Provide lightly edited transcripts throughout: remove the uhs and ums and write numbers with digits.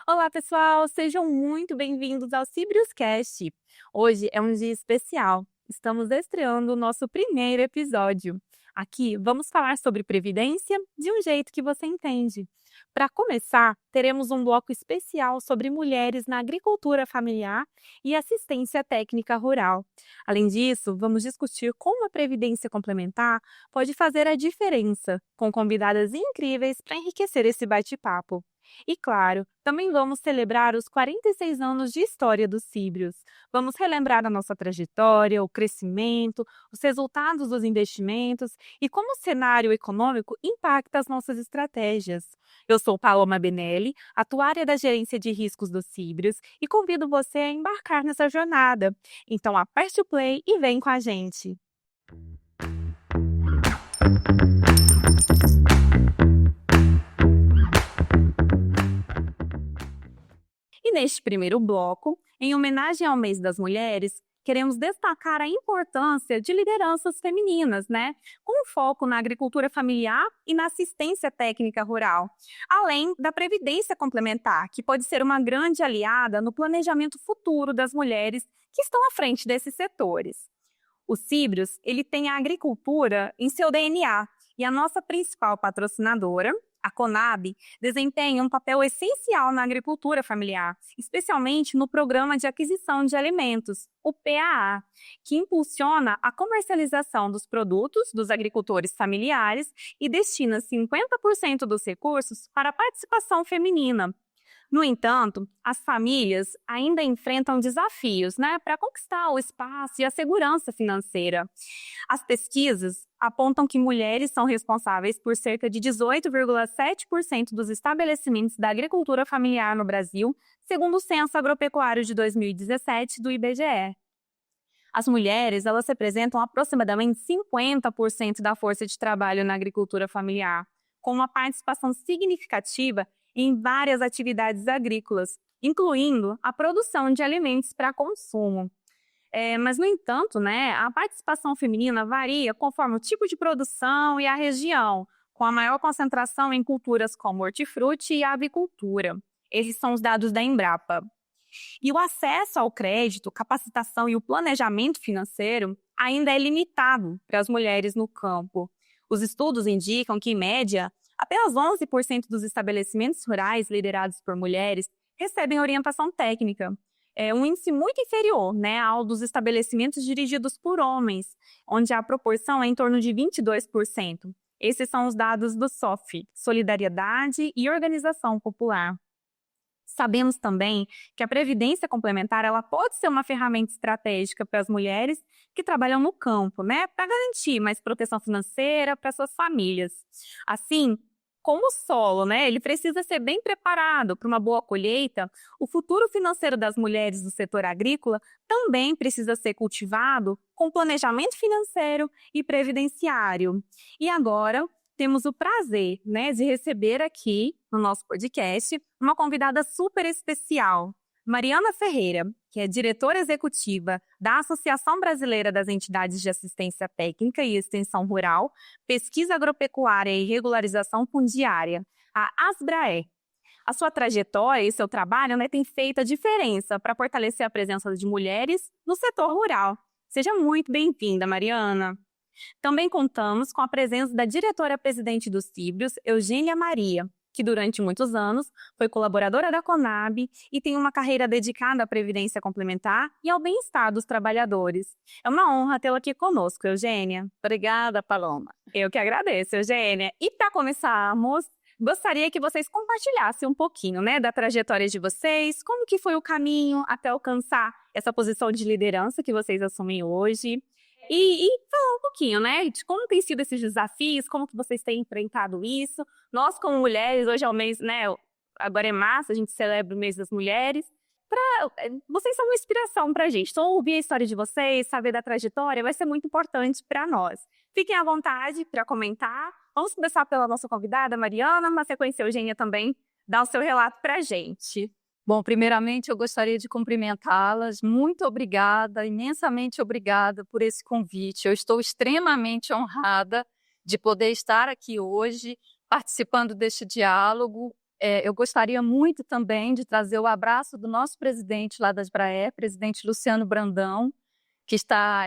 Olá, pessoal! Sejam muito bem-vindos ao Cibriuscast. Hoje é um dia especial. Estamos estreando o nosso primeiro episódio. Aqui vamos falar sobre previdência de um jeito que você entende. Para começar, teremos um bloco especial sobre mulheres na agricultura familiar e assistência técnica rural. Além disso, vamos discutir como a previdência complementar pode fazer a diferença, com convidadas incríveis para enriquecer esse bate-papo. E claro, também vamos celebrar os 46 anos de história dos Cíbrios. Vamos relembrar a nossa trajetória, o crescimento, os resultados dos investimentos e como o cenário econômico impacta as nossas estratégias. Eu sou Paloma Benelli, atuária da Gerência de Riscos dos Cíbrios, e convido você a embarcar nessa jornada. Então aperte o play e vem com a gente! E neste primeiro bloco, em homenagem ao Mês das Mulheres, queremos destacar a importância de lideranças femininas, com foco na agricultura familiar e na assistência técnica rural, além da previdência complementar, que pode ser uma grande aliada no planejamento futuro das mulheres que estão à frente desses setores. O Cíbrios, ele tem a agricultura em seu DNA e a nossa principal patrocinadora, a Conab, desempenha um papel essencial na agricultura familiar, especialmente no Programa de Aquisição de Alimentos, o PAA, que impulsiona a comercialização dos produtos dos agricultores familiares e destina 50% dos recursos para a participação feminina. No entanto, as famílias ainda enfrentam desafios, para conquistar o espaço e a segurança financeira. As pesquisas apontam que mulheres são responsáveis por cerca de 18,7% dos estabelecimentos da agricultura familiar no Brasil, segundo o Censo Agropecuário de 2017 do IBGE. As mulheres, elas representam aproximadamente 50% da força de trabalho na agricultura familiar, com uma participação significativa em várias atividades agrícolas, incluindo a produção de alimentos para consumo. Mas, no entanto, a participação feminina varia conforme o tipo de produção e a região, com a maior concentração em culturas como hortifruti e avicultura. Esses são os dados da Embrapa. E o acesso ao crédito, capacitação e o planejamento financeiro ainda é limitado para as mulheres no campo. Os estudos indicam que, em média, apenas 11% dos estabelecimentos rurais liderados por mulheres recebem orientação técnica. É um índice muito inferior ao dos estabelecimentos dirigidos por homens, onde a proporção é em torno de 22%. Esses são os dados do SOF, Solidariedade e Organização Popular. Sabemos também que a previdência complementar ela pode ser uma ferramenta estratégica para as mulheres que trabalham no campo, para garantir mais proteção financeira para suas famílias. Assim, como o solo, ele precisa ser bem preparado para uma boa colheita, o futuro financeiro das mulheres do setor agrícola também precisa ser cultivado com planejamento financeiro e previdenciário. E agora, temos o prazer de receber aqui no nosso podcast uma convidada super especial, Mariana Ferreira, que é diretora executiva da Associação Brasileira das Entidades de Assistência Técnica e Extensão Rural, Pesquisa Agropecuária e Regularização Fundiária, a ASBRAE. A sua trajetória e seu trabalho tem feito a diferença para fortalecer a presença de mulheres no setor rural. Seja muito bem-vinda, Mariana. Também contamos com a presença da diretora-presidente dos Cíbrios, Eugênia Maria, que durante muitos anos foi colaboradora da Conab e tem uma carreira dedicada à previdência complementar e ao bem-estar dos trabalhadores. É uma honra tê-la aqui conosco, Eugênia. Obrigada, Paloma. Eu que agradeço, Eugênia. E para começarmos, gostaria que vocês compartilhassem um pouquinho da trajetória de vocês, como que foi o caminho até alcançar essa posição de liderança que vocês assumem hoje. E falar um pouquinho, de como tem sido esses desafios, como que vocês têm enfrentado isso. Nós, como mulheres, hoje é o mês, agora é março, a gente celebra o mês das mulheres. Vocês são uma inspiração para a gente. Então, ouvir a história de vocês, saber da trajetória, vai ser muito importante para nós. Fiquem à vontade para comentar. Vamos começar pela nossa convidada, Mariana, mas sequência, a Eugênia também dá o seu relato para a gente. Bom, primeiramente eu gostaria de cumprimentá-las. Muito obrigada, imensamente obrigada por esse convite. Eu estou extremamente honrada de poder estar aqui hoje participando deste diálogo eu gostaria muito também de trazer o abraço do nosso presidente lá das Braer, presidente Luciano Brandão,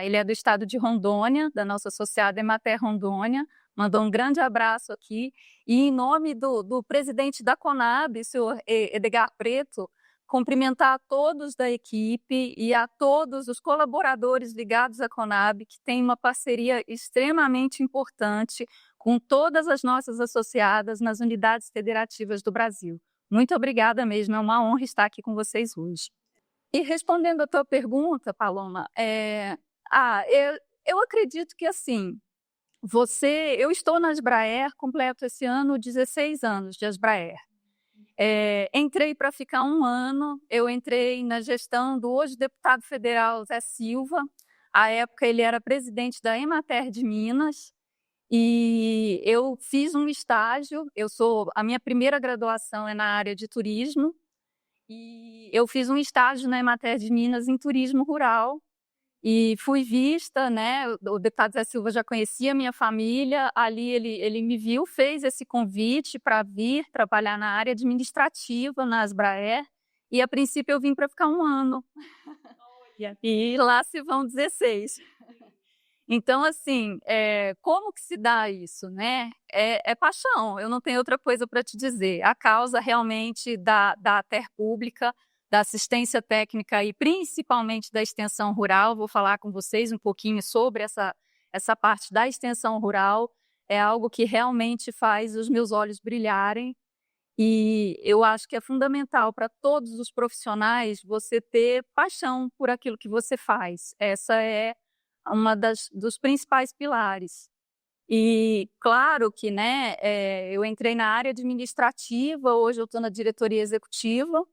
ele é do estado de Rondônia, da nossa associada Emater Rondônia, mandou um grande abraço aqui, e em nome do presidente da Conab, o senhor Edgar Preto, cumprimentar a todos da equipe e a todos os colaboradores ligados à Conab, que tem uma parceria extremamente importante com todas as nossas associadas nas unidades federativas do Brasil. Muito obrigada mesmo, é uma honra estar aqui com vocês hoje. E respondendo a tua pergunta, Paloma, eu acredito que assim, eu estou na Asbraer, completo esse ano 16 anos de Asbraer. Entrei para ficar 1 ano, eu entrei na gestão do hoje deputado federal Zé Silva, à época ele era presidente da Emater de Minas, e eu fiz um estágio, a minha primeira graduação é na área de turismo, e eu fiz um estágio na Emater de Minas em turismo rural, e fui vista, né? O deputado Zé Silva já conhecia a minha família, ali ele me viu, fez esse convite para vir trabalhar na área administrativa na Asbraer, e a princípio eu vim para ficar 1 ano, e lá se vão 16. Então, assim, como que se dá isso, né? É paixão, eu não tenho outra coisa para te dizer. A causa realmente da ATER pública, da assistência técnica e principalmente da extensão rural, vou falar com vocês um pouquinho sobre essa parte da extensão rural, é algo que realmente faz os meus olhos brilharem, e eu acho que é fundamental para todos os profissionais você ter paixão por aquilo que você faz. Essa é uma dos principais pilares. E claro que, né, eu entrei na área administrativa, hoje eu estou na diretoria executiva,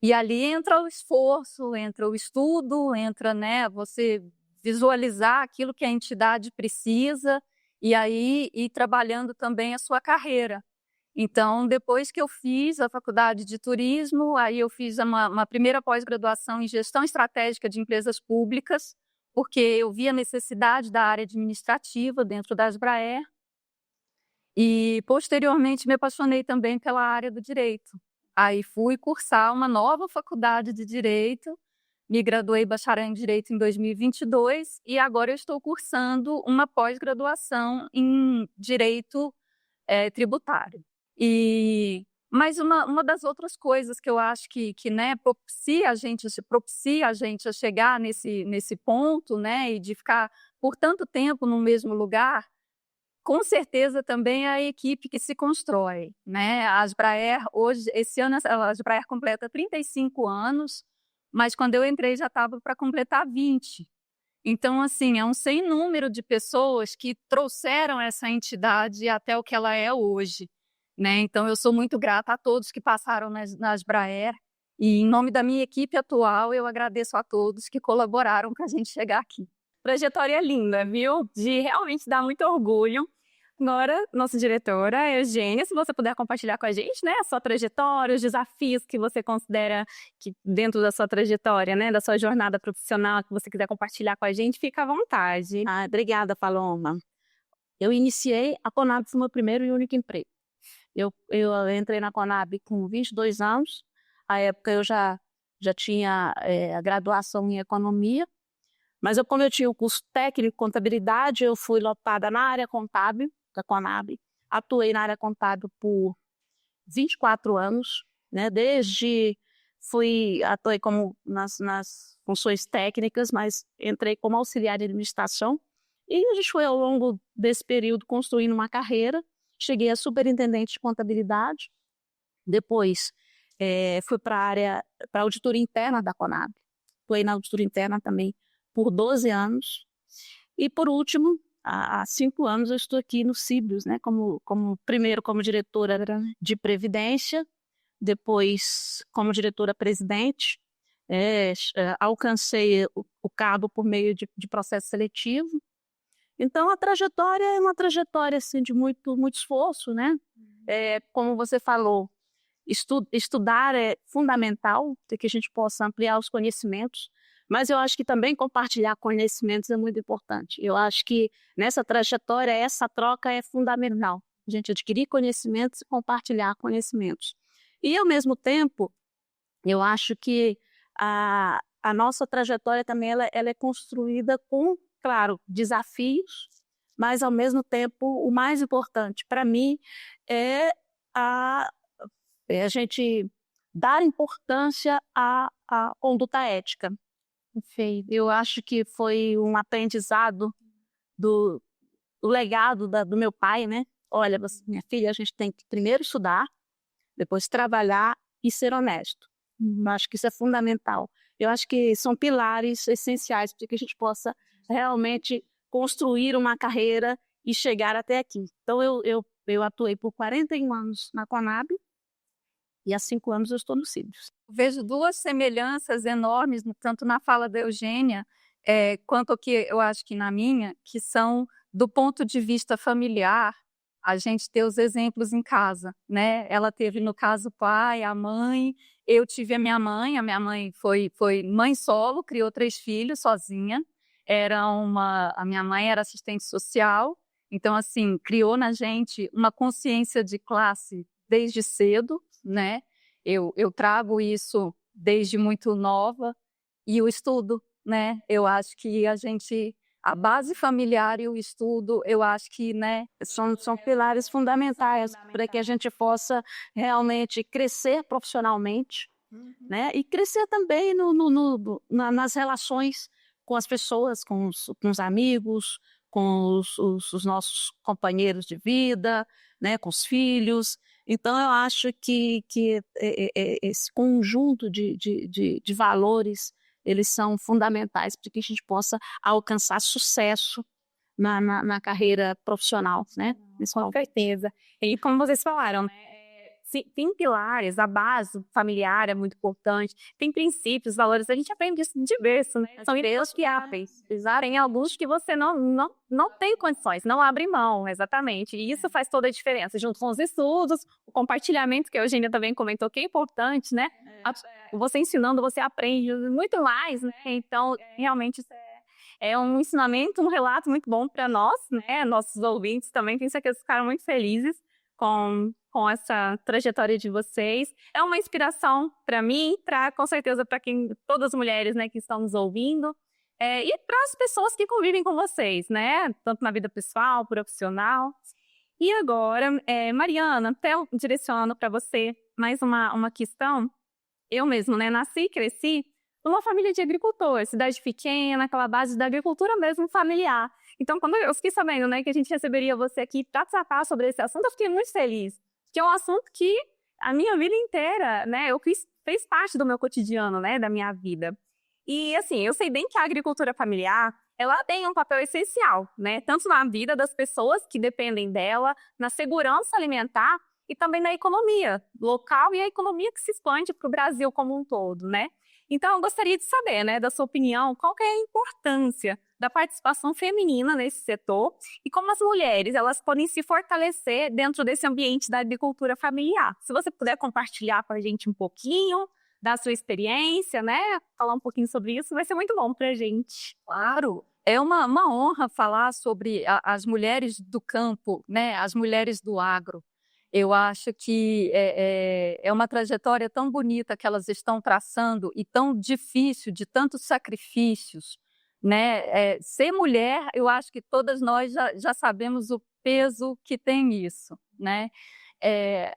e ali entra o esforço, entra o estudo, entra, né, você visualizar aquilo que a entidade precisa e aí ir trabalhando também a sua carreira. Então, depois que eu fiz a faculdade de turismo, aí eu fiz uma primeira pós-graduação em gestão estratégica de empresas públicas, porque eu vi a necessidade da área administrativa dentro da Asbraer, e posteriormente me apaixonei também pela área do direito. Aí fui cursar uma nova faculdade de Direito, me graduei bacharel em Direito em 2022 e agora eu estou cursando uma pós-graduação em Direito Tributário. Mas uma das outras coisas que eu acho que né, propicia a gente a chegar nesse ponto, né, e de ficar por tanto tempo no mesmo lugar, com certeza também é a equipe que se constrói, né? A Asbraer, esse ano, a Asbraer completa 35 anos, mas quando eu entrei já estava para completar 20. Então, assim, é um sem número de pessoas que trouxeram essa entidade até o que ela é hoje, né? Então, eu sou muito grata a todos que passaram na Asbraer, e em nome da minha equipe atual, eu agradeço a todos que colaboraram para a gente chegar aqui. Trajetória linda, viu? De realmente dar muito orgulho. Agora, nossa diretora, Eugênia, se você puder compartilhar com a gente, né, a sua trajetória, os desafios que você considera que dentro da sua trajetória, né, da sua jornada profissional, que você quiser compartilhar com a gente, fica à vontade. Obrigada, Paloma. Eu iniciei a Conab, foi meu primeiro e único emprego. Eu entrei na Conab com 22 anos, à época eu já tinha a graduação em economia, mas como eu tinha o curso técnico de contabilidade, eu fui lotada na área contábil da Conab, atuei na área contábil por 24 anos, né? Atuei como nas funções técnicas, mas entrei como auxiliar de administração, e a gente foi ao longo desse período construindo uma carreira. Cheguei a superintendente de contabilidade, depois fui para a auditoria interna da Conab, atuei na auditoria interna também por 12 anos, e por último, há 5 anos eu estou aqui no Cibrios, né, primeiro como diretora de Previdência, depois como diretora-presidente, alcancei o cargo por meio de processo seletivo. Então, a trajetória é uma trajetória assim, de muito, muito esforço, né? Como você falou, estudar é fundamental, para que a gente possa ampliar os conhecimentos, mas eu acho que também compartilhar conhecimentos é muito importante. Eu acho que nessa trajetória, essa troca é fundamental. a gente adquirir conhecimentos e compartilhar conhecimentos. E, ao mesmo tempo, eu acho que a nossa trajetória também ela é construída com, claro, desafios, mas, ao mesmo tempo, o mais importante para mim é a gente dar importância à conduta ética. Enfim, eu acho que foi um aprendizado do legado do meu pai, né? Olha, minha filha, a gente tem que primeiro estudar, depois trabalhar e ser honesto. Eu acho que isso é fundamental. Eu acho que são pilares essenciais para que a gente possa realmente construir uma carreira e chegar até aqui. Então, eu atuei por 41 anos na Conab e há 5 anos eu estou no Cílios. Vejo duas semelhanças enormes, tanto na fala da Eugênia, quanto aqui eu acho que na minha, que são, do ponto de vista familiar, a gente ter os exemplos em casa, né? Ela teve, no caso, o pai, a mãe, eu tive a minha mãe foi mãe solo, criou 3 filhos sozinha, a minha mãe era assistente social, então, assim, criou na gente uma consciência de classe desde cedo, né? Eu trago isso desde muito nova, e o estudo, né? Eu acho que a base familiar e o estudo, eu acho que, né, são pilares fundamentais para que a gente possa realmente crescer profissionalmente, né? E crescer também nas relações com as pessoas, com os amigos, com os nossos companheiros de vida, né? Com os filhos. Então, eu acho que esse conjunto de valores, eles são fundamentais para que a gente possa alcançar sucesso na carreira profissional, né? Com certeza. E como vocês falaram, né? Tem pilares, a base familiar é muito importante, tem princípios, valores, a gente aprende isso de berço, né? São inegociáveis. Tem alguns que você não tem condições, não abre mão, exatamente. E isso faz toda a diferença, junto com os estudos, o compartilhamento, que a Eugênia também comentou, que é importante, né? Você ensinando, você aprende muito mais, né? Então, realmente, isso é um ensinamento, um relato muito bom para nós, né? Nossos ouvintes também, tenho certeza que ficaram muito felizes com essa trajetória de vocês. É uma inspiração para mim, com certeza para todas as mulheres, né, que estão nos ouvindo, e para as pessoas que convivem com vocês, né, tanto na vida pessoal, profissional. E agora, Mariana, até eu direciono para você mais uma questão. Eu mesmo, né, nasci e cresci numa família de agricultores, cidade pequena, aquela base da agricultura mesmo familiar. Então, quando eu fiquei sabendo, né, que a gente receberia você aqui para tratar sobre esse assunto, eu fiquei muito feliz. Que é um assunto que a minha vida inteira, né, fez parte do meu cotidiano, né, da minha vida. E, assim, eu sei bem que a agricultura familiar, ela tem um papel essencial, né, tanto na vida das pessoas que dependem dela, na segurança alimentar e também na economia local e a economia que se expande para o Brasil como um todo, né. Então, eu gostaria de saber, né, da sua opinião, qual que é a importância da participação feminina nesse setor e como as mulheres elas podem se fortalecer dentro desse ambiente da agricultura familiar. Se você puder compartilhar com a gente um pouquinho da sua experiência, né, falar um pouquinho sobre isso, vai ser muito bom para a gente. Claro, é uma honra falar sobre as mulheres do campo, né, as mulheres do agro. Eu acho que é uma trajetória tão bonita que elas estão traçando e tão difícil, de tantos sacrifícios, né? Ser mulher, eu acho que todas nós já sabemos o peso que tem isso, né?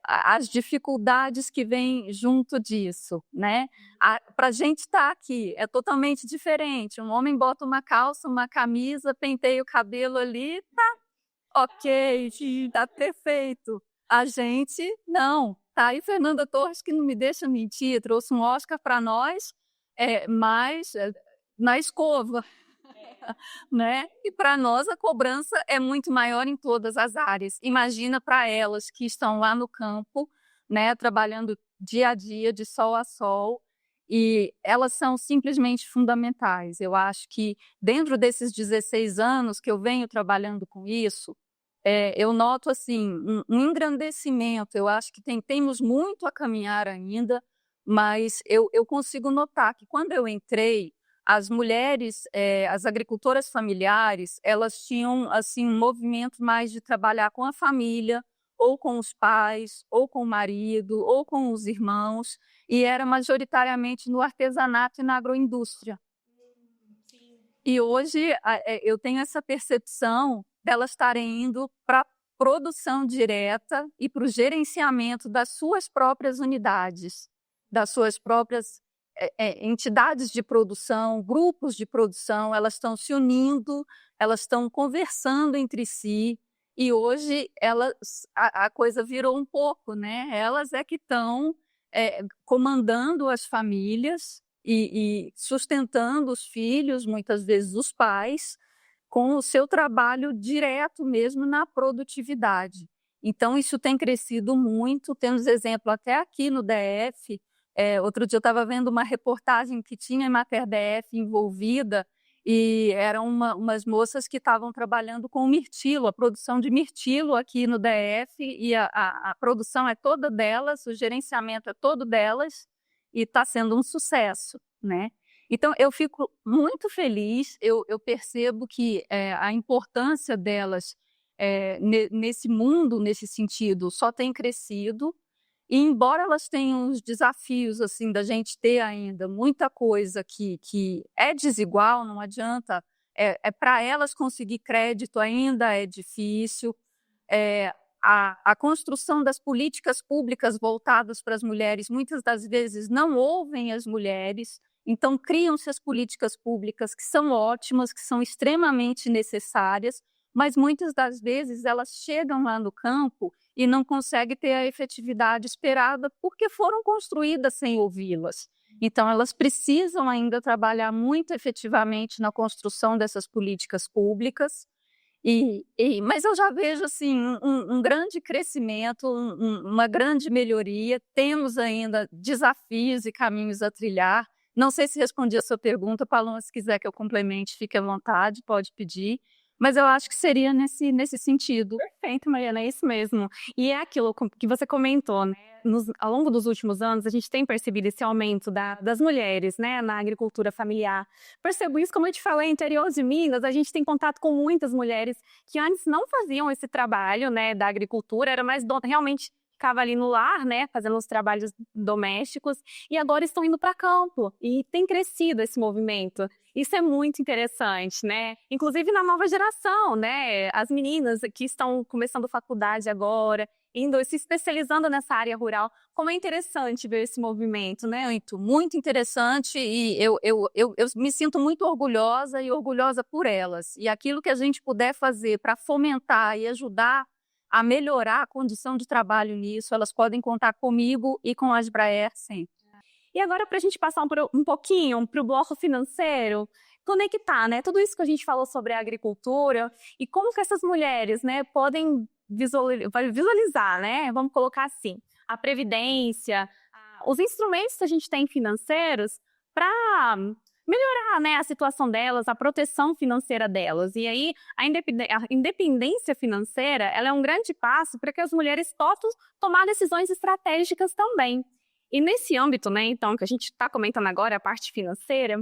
As dificuldades que vêm junto disso, né? Para a gente estar aqui é totalmente diferente. Um homem bota uma calça, uma camisa, penteia o cabelo ali, tá ok, tá perfeito. A gente, não. Tá aí Fernanda Torres, que não me deixa mentir, trouxe um Oscar para nós, mas na escova, né? E para nós a cobrança é muito maior em todas as áreas. Imagina para elas que estão lá no campo, né, trabalhando dia a dia, de sol a sol, e elas são simplesmente fundamentais. Eu acho que dentro desses 16 anos que eu venho trabalhando com isso, eu noto assim um engrandecimento. Eu acho que temos muito a caminhar ainda, mas eu consigo notar que quando eu entrei, as mulheres, as agricultoras familiares, elas tinham assim um movimento mais de trabalhar com a família, ou com os pais, ou com o marido, ou com os irmãos, e era majoritariamente no artesanato e na agroindústria. E hoje eu tenho essa percepção delas estarem indo para a produção direta e para o gerenciamento das suas próprias unidades, das suas próprias entidades de produção, grupos de produção. Elas estão se unindo, elas estão conversando entre si, e hoje a coisa virou um pouco, né? Elas é que estão comandando as famílias e sustentando os filhos, muitas vezes os pais, com o seu trabalho direto mesmo na produtividade. Então, isso tem crescido muito. Temos exemplo até aqui no DF. Outro dia eu estava vendo uma reportagem que tinha a Mater DF envolvida, e eram umas moças que estavam trabalhando com mirtilo, a produção de mirtilo aqui no DF, e a produção é toda delas, o gerenciamento é todo delas, e está sendo um sucesso, né? Então, eu fico muito feliz, eu percebo que a importância delas nesse mundo, nesse sentido, só tem crescido. E embora elas tenham os desafios assim da gente ter ainda muita coisa que é desigual, não adianta, para elas conseguir crédito ainda é difícil, a construção das políticas públicas voltadas para as mulheres muitas das vezes não ouvem as mulheres, então criam-se as políticas públicas que são ótimas, que são extremamente necessárias, mas muitas das vezes elas chegam lá no campo e não conseguem ter a efetividade esperada porque foram construídas sem ouvi-las. Então, elas precisam ainda trabalhar muito efetivamente na construção dessas políticas públicas, mas eu já vejo assim, um grande crescimento, uma grande melhoria. Temos ainda desafios e caminhos a trilhar. Não sei se respondi a sua pergunta, Paloma, se quiser que eu complemente, fique à vontade, pode pedir. Mas eu acho que seria nesse sentido. Perfeito, Mariana, é isso mesmo. E é aquilo que você comentou, né? Ao longo dos últimos anos, a gente tem percebido esse aumento das mulheres, né, na agricultura familiar. Percebo isso, como eu te falei, interior de Minas, a gente tem contato com muitas mulheres que antes não faziam esse trabalho, né, da agricultura, era mais realmente ficava ali no lar, né, fazendo os trabalhos domésticos, e agora estão indo para campo, e tem crescido esse movimento. Isso é muito interessante, né? Inclusive na nova geração, né? As meninas que estão começando faculdade agora, indo se especializando nessa área rural, como é interessante ver esse movimento, né? Muito interessante, e eu me sinto muito orgulhosa e orgulhosa por elas. E aquilo que a gente puder fazer para fomentar e ajudar a melhorar a condição de trabalho nisso, elas podem contar comigo e com a Asbraer sempre. E agora, para a gente passar um pouquinho para o bloco financeiro, conectar, né, tudo isso que a gente falou sobre a agricultura e como que essas mulheres, né, podem visualizar, né, vamos colocar assim, a previdência, os instrumentos que a gente tem financeiros para melhorar, né, a situação delas, a proteção financeira delas. E aí, a independência financeira, ela é um grande passo para que as mulheres possam tomar decisões estratégicas também. E nesse âmbito, né, então, que a gente está comentando agora, a parte financeira,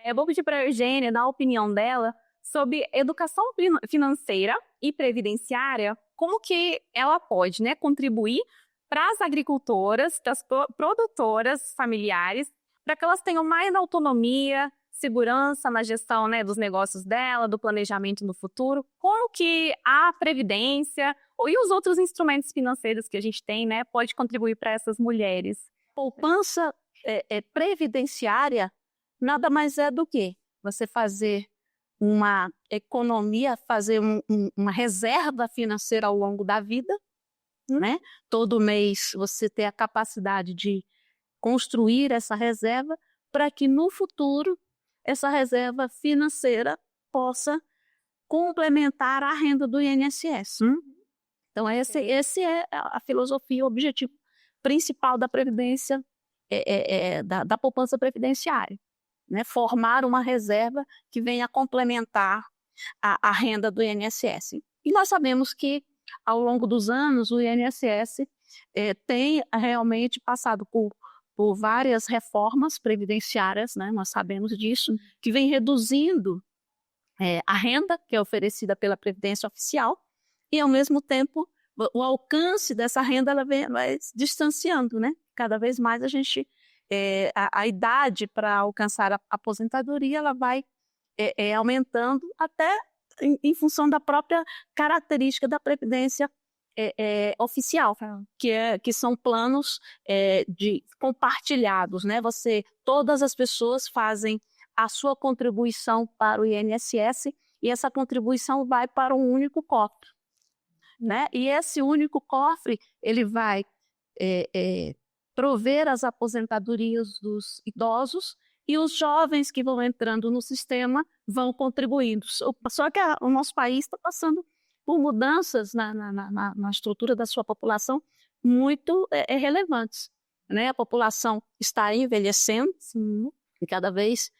eu vou pedir para a Eugênia dar a opinião dela sobre educação financeira e previdenciária, como que ela pode, né, contribuir para as agricultoras, das produtoras familiares, para que elas tenham mais autonomia, segurança na gestão, né, dos negócios dela, do planejamento no futuro, como que a previdência e os outros instrumentos financeiros que a gente tem, né, pode contribuir para essas mulheres. Poupança previdenciária nada mais é do que você fazer uma economia, fazer uma reserva financeira ao longo da vida, né? Todo mês você ter a capacidade de construir essa reserva para que no futuro essa reserva financeira possa complementar a renda do INSS. Então, esse é a filosofia, o objetivo principal da previdência, da poupança previdenciária, né? Formar uma reserva que venha complementar a renda do INSS. E nós sabemos que, ao longo dos anos, o INSS tem realmente passado por várias reformas previdenciárias, né? Nós sabemos disso, que vem reduzindo a renda que é oferecida pela Previdência Oficial e, ao mesmo tempo, o alcance dessa renda ela vai se distanciando, né? Cada vez mais a idade para alcançar a aposentadoria ela vai aumentando até em função da própria característica da previdência oficial, que são planos compartilhados, né? Todas as pessoas fazem a sua contribuição para o INSS e essa contribuição vai para um único cofre, né? E esse único cofre ele vai prover as aposentadorias dos idosos e os jovens que vão entrando no sistema vão contribuindo. Só que o nosso país está passando por mudanças na estrutura da sua população muito relevantes, né? A população está envelhecendo, sim, e cada vez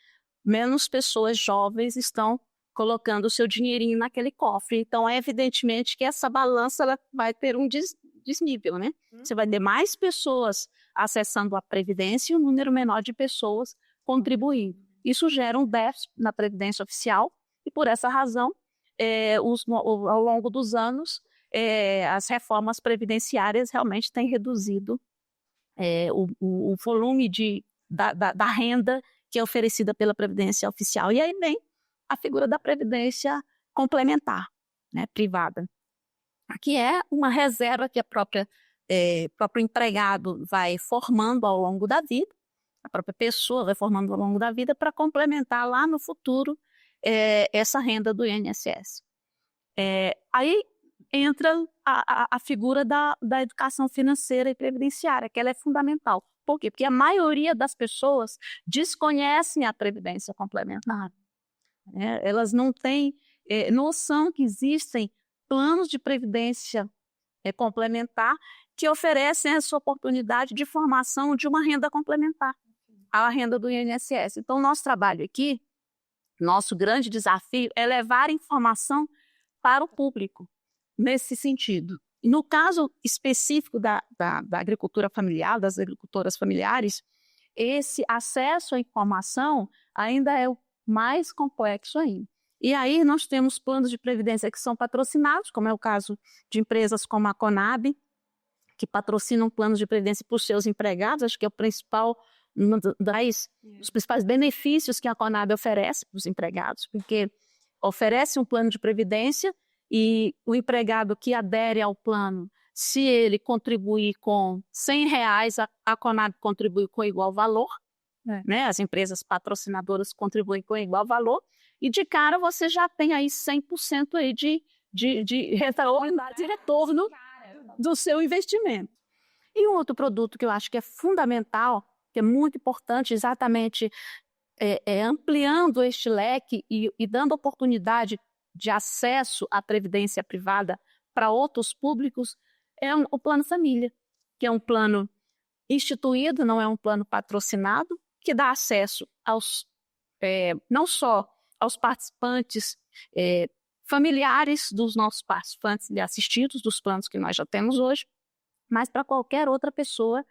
menos pessoas jovens estão colocando o seu dinheirinho naquele cofre. Então, evidentemente que essa balança ela vai ter um desnível, né? Você vai ter mais pessoas acessando a Previdência e um número menor de pessoas contribuindo. Isso gera um déficit na Previdência Oficial e, por essa razão, ao longo dos anos, as reformas previdenciárias realmente têm reduzido o volume da renda que é oferecida pela Previdência Oficial. E aí vem a figura da Previdência Complementar, né, privada, que é uma reserva que o próprio empregado vai formando ao longo da vida, a própria pessoa vai formando ao longo da vida para complementar lá no futuro essa renda do INSS. Aí entra a figura da educação financeira e previdenciária, que ela é fundamental. Por quê? Porque a maioria das pessoas desconhecem a previdência complementar. Elas não têm noção que existem planos de previdência complementar que oferecem essa oportunidade de formação de uma renda complementar à renda do INSS. Então, nosso trabalho aqui, nosso grande desafio é levar informação para o público nesse sentido. E no caso específico da agricultura familiar, das agricultoras familiares, esse acesso à informação ainda é o mais complexo ainda. E aí nós temos planos de previdência que são patrocinados, como é o caso de empresas como a Conab, que patrocinam planos de previdência para os seus empregados. Acho que é um dos principais benefícios que a Conab oferece para os empregados, porque oferece um plano de previdência e o empregado que adere ao plano, se ele contribuir com R$100, a Conab contribui com igual valor, né? As empresas patrocinadoras contribuem com igual valor, e de cara você já tem aí 100% aí de retorno do seu investimento. E um outro produto que eu acho que é fundamental, que é muito importante, exatamente ampliando este leque e dando oportunidade de acesso à previdência privada para outros públicos, o Plano Família, que é um plano instituído, não é um plano patrocinado, que dá acesso não só aos participantes familiares dos nossos participantes e assistidos dos planos que nós já temos hoje, mas para qualquer outra pessoa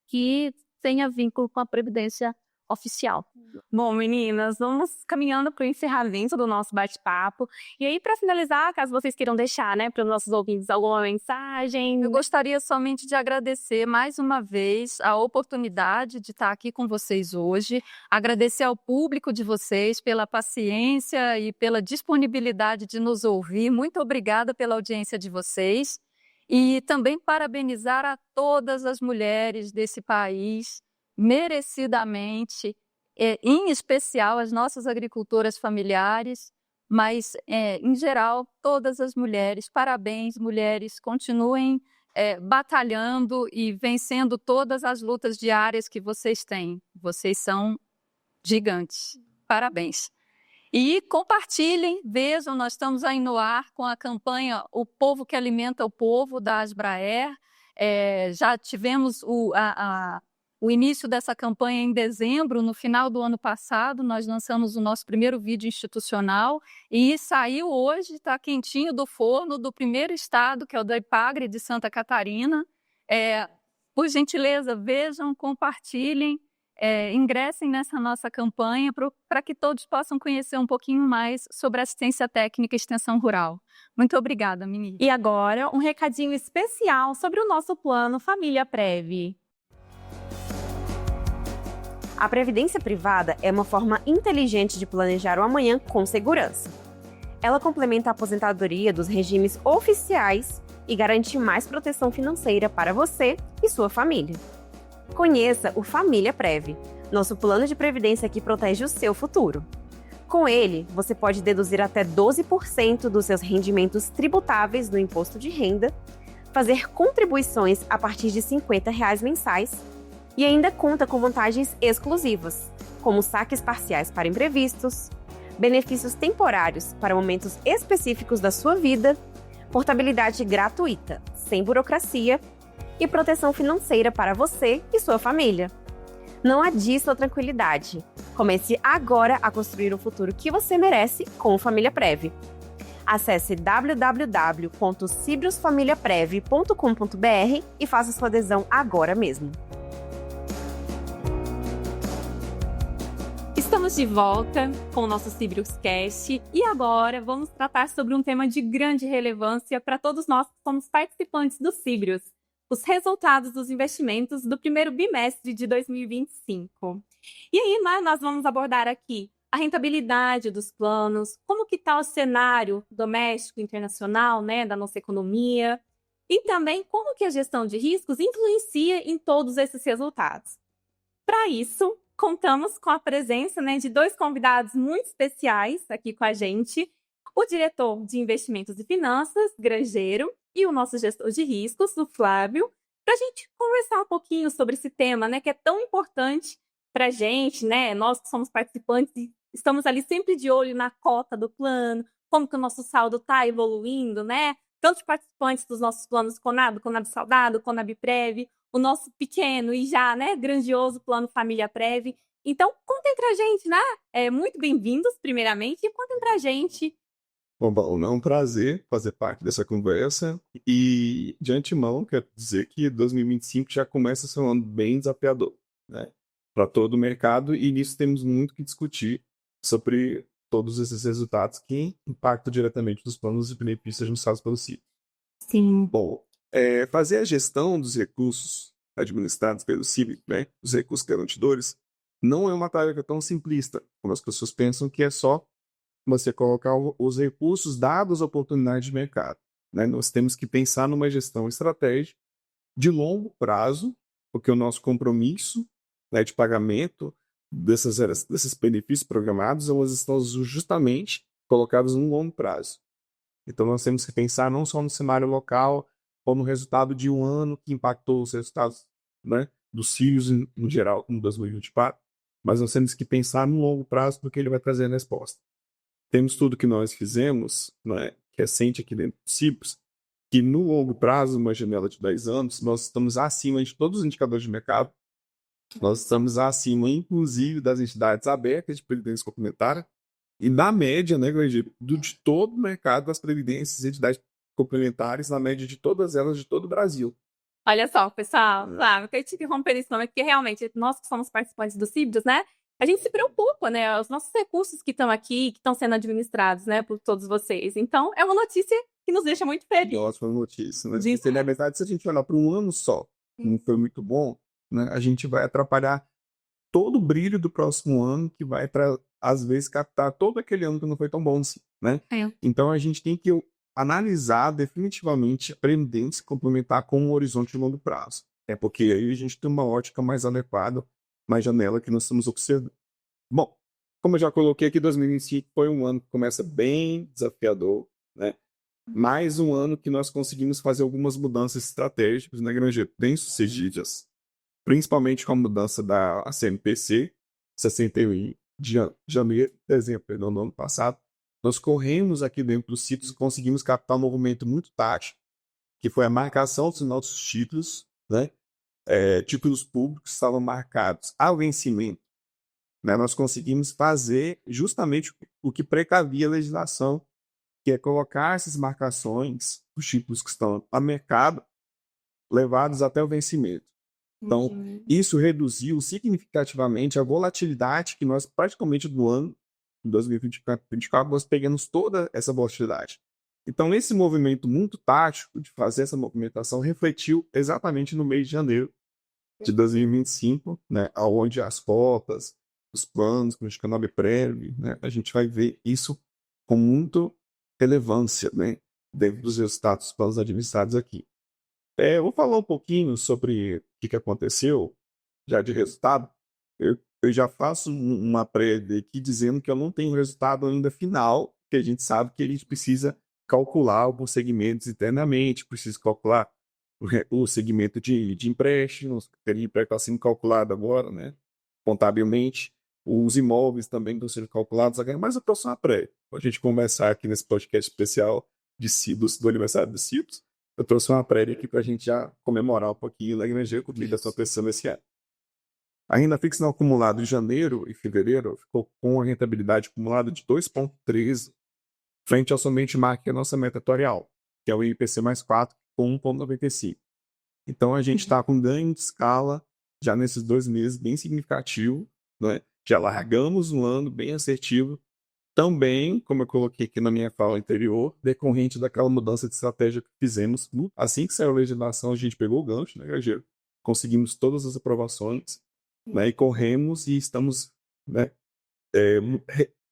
que tenha vínculo com a Previdência Oficial. Bom, meninas, vamos caminhando para o encerramento do nosso bate-papo. E aí, para finalizar, caso vocês queiram deixar, né, para os nossos ouvintes alguma mensagem. Eu gostaria somente de agradecer mais uma vez a oportunidade de estar aqui com vocês hoje, agradecer ao público de vocês pela paciência e pela disponibilidade de nos ouvir. Muito obrigada pela audiência de vocês e também parabenizar a todas as mulheres desse país, merecidamente, em especial as nossas agricultoras familiares, mas em geral todas as mulheres. Parabéns, mulheres, continuem batalhando e vencendo todas as lutas diárias que vocês têm. Vocês são gigantes. Parabéns. E compartilhem, vejam, nós estamos aí no ar com a campanha O Povo que Alimenta o Povo, da Asbraer. Já tivemos o início dessa campanha em dezembro. No final do ano passado, nós lançamos o nosso primeiro vídeo institucional e saiu hoje, está quentinho do forno, do primeiro estado, que é o da Ipagre de Santa Catarina. Por gentileza, vejam, compartilhem. ingressem nessa nossa campanha para que todos possam conhecer um pouquinho mais sobre assistência técnica e extensão rural. Muito obrigada, ministra. E agora, um recadinho especial sobre o nosso plano Família Prev. A previdência privada é uma forma inteligente de planejar o amanhã com segurança. Ela complementa a aposentadoria dos regimes oficiais e garante mais proteção financeira para você e sua família. Conheça o Família Prev, nosso plano de previdência que protege o seu futuro. Com ele, você pode deduzir até 12% dos seus rendimentos tributáveis do imposto de renda, fazer contribuições a partir de R$ 50 mensais e ainda conta com vantagens exclusivas, como saques parciais para imprevistos, benefícios temporários para momentos específicos da sua vida, portabilidade gratuita, sem burocracia e proteção financeira para você e sua família. Não adie sua tranquilidade. Comece agora a construir o futuro que você merece com o Família Prev. Acesse www.cibriosfamiliaprev.com.br e faça sua adesão agora mesmo. Estamos de volta com o nosso Cibriuscast e agora vamos tratar sobre um tema de grande relevância para todos nós que somos participantes do Cibrius: os resultados dos investimentos do primeiro bimestre de 2025. E aí, nós vamos abordar aqui a rentabilidade dos planos, como que está o cenário doméstico e internacional, né, da nossa economia, e também como que a gestão de riscos influencia em todos esses resultados. Para isso, contamos com a presença, né, de dois convidados muito especiais aqui com a gente: o diretor de Investimentos e Finanças, Grangeiro, e o nosso gestor de riscos, o Flávio, para a gente conversar um pouquinho sobre esse tema, né, que é tão importante para a gente, né, nós que somos participantes e estamos ali sempre de olho na cota do plano, como que o nosso saldo está evoluindo, né, tantos participantes dos nossos planos Conab, Conab Saldado, Conab Prev, o nosso pequeno e já, né, grandioso plano Família Prev. Então, contem pra gente, né, muito bem-vindos, primeiramente, e contem pra gente. Bom, é um prazer fazer parte dessa conversa e, de antemão, quero dizer que 2025 já começa a ser um ano bem desafiador, né, para todo o mercado, e nisso temos muito que discutir sobre todos esses resultados que impactam diretamente nos planos e benefícios ajustados pelo CIB. Sim. Bom, fazer a gestão dos recursos administrados pelo CIB, né, os recursos garantidores, não é uma tarefa tão simplista como as pessoas pensam, que é só você colocar os recursos dados à oportunidade de mercado, né? Nós temos que pensar numa gestão estratégica de longo prazo, porque o nosso compromisso, né, de pagamento desses benefícios programados, elas estão justamente colocadas no longo prazo. Então nós temos que pensar não só no cenário local ou no resultado de um ano que impactou os resultados, né, dos CIRs no geral, em 2024, mas nós temos que pensar no longo prazo do que ele vai trazer na resposta. Temos tudo que nós fizemos, né, recente aqui dentro do CIBS, que no longo prazo, uma janela de 10 anos, nós estamos acima de todos os indicadores de mercado, nós estamos acima, inclusive, das entidades abertas de previdência complementar e na média, né, de todo o mercado das previdências e entidades complementares, na média de todas elas de todo o Brasil. Olha só, pessoal, eu quero te interromper nesse momento, porque realmente nós que somos participantes do CIBS, né, a gente se preocupa, né, os nossos recursos que estão aqui, que estão sendo administrados, né, por todos vocês. Então, é uma notícia que nos deixa muito felizes. Ótima notícia, né? Porque, na verdade, se a gente olhar para um ano só, não foi muito bom, né, a gente vai atrapalhar todo o brilho do próximo ano, que vai, às vezes, captar todo aquele ano que não foi tão bom assim, né? Então, a gente tem que analisar definitivamente a previdência complementar com um horizonte de longo prazo. Porque aí a gente tem uma ótica mais adequada, mais janela que nós estamos observando. Bom, como eu já coloquei aqui, 2025 foi um ano que começa bem desafiador, né? Mais um ano que nós conseguimos fazer algumas mudanças estratégicas, né, Grangeiro? Bem sucedidas, principalmente com a mudança da CMPC, 61 de janeiro, dezembro do ano passado. Nós corremos aqui dentro dos sítios e conseguimos captar um movimento muito tático, que foi a marcação dos nossos títulos, né? Títulos públicos estavam marcados ao vencimento, né? Nós conseguimos fazer justamente o que precavia a legislação, que é colocar essas marcações, os títulos que estão a mercado, levados até o vencimento. Então, isso reduziu significativamente a volatilidade que nós, praticamente do ano de 2024, nós pegamos toda essa volatilidade. Então, esse movimento muito tático de fazer essa movimentação refletiu exatamente no mês de janeiro de 2025, né, onde as cotas, os planos, como a gente chama prévio, né, a gente vai ver isso com muita relevância, né, dentro dos resultados dos planos administrados aqui. Eu vou falar um pouquinho sobre o que aconteceu já de resultado. Eu já faço uma prévia aqui dizendo que eu não tenho o resultado ainda final, porque a gente sabe que a gente precisa calcular alguns segmentos internamente, precisa calcular o segmento de empréstimos, que teria empréstimo sendo calculado agora, né, contabilmente. Os imóveis também estão sendo calculados agora, mas eu trouxe uma prévia. Para a gente conversar aqui nesse podcast especial do aniversário dos CIPs, eu trouxe uma prévia aqui para a gente já comemorar um pouquinho da energia que está acontecendo esse ano. A renda fixa no acumulado de janeiro e fevereiro ficou com a rentabilidade acumulada de 2,13, frente ao somente marca a nossa meta atuarial, que é o IPC mais 4, com 1,95. Então a gente está com ganho de escala já nesses 2 meses bem significativo, né? Já largamos um ano bem assertivo, também, como eu coloquei aqui na minha fala anterior, decorrente daquela mudança de estratégia que fizemos. Assim que saiu a legislação, a gente pegou o gancho, né, Gageiro? Conseguimos todas as aprovações, né, e corremos e estamos, né,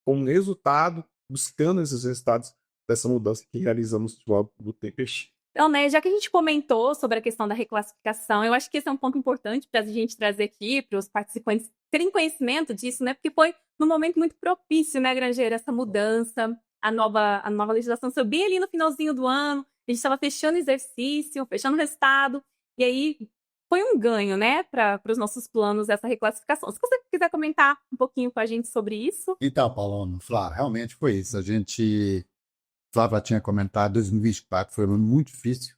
com resultado, buscando esses resultados dessa mudança que realizamos do TPX. Então, né, já que a gente comentou sobre a questão da reclassificação, eu acho que esse é um ponto importante para a gente trazer aqui, para os participantes terem conhecimento disso, né, porque foi num momento muito propício, né, Grangeiro, essa mudança, a nova legislação saiu bem ali no finalzinho do ano, a gente estava fechando exercício, fechando o resultado, e aí foi um ganho, né, para os nossos planos essa reclassificação. Se você quiser comentar um pouquinho com a gente sobre isso. Então, Paulo, Flávio, realmente foi isso. Flávia tinha comentado, 2024 foi um ano muito difícil,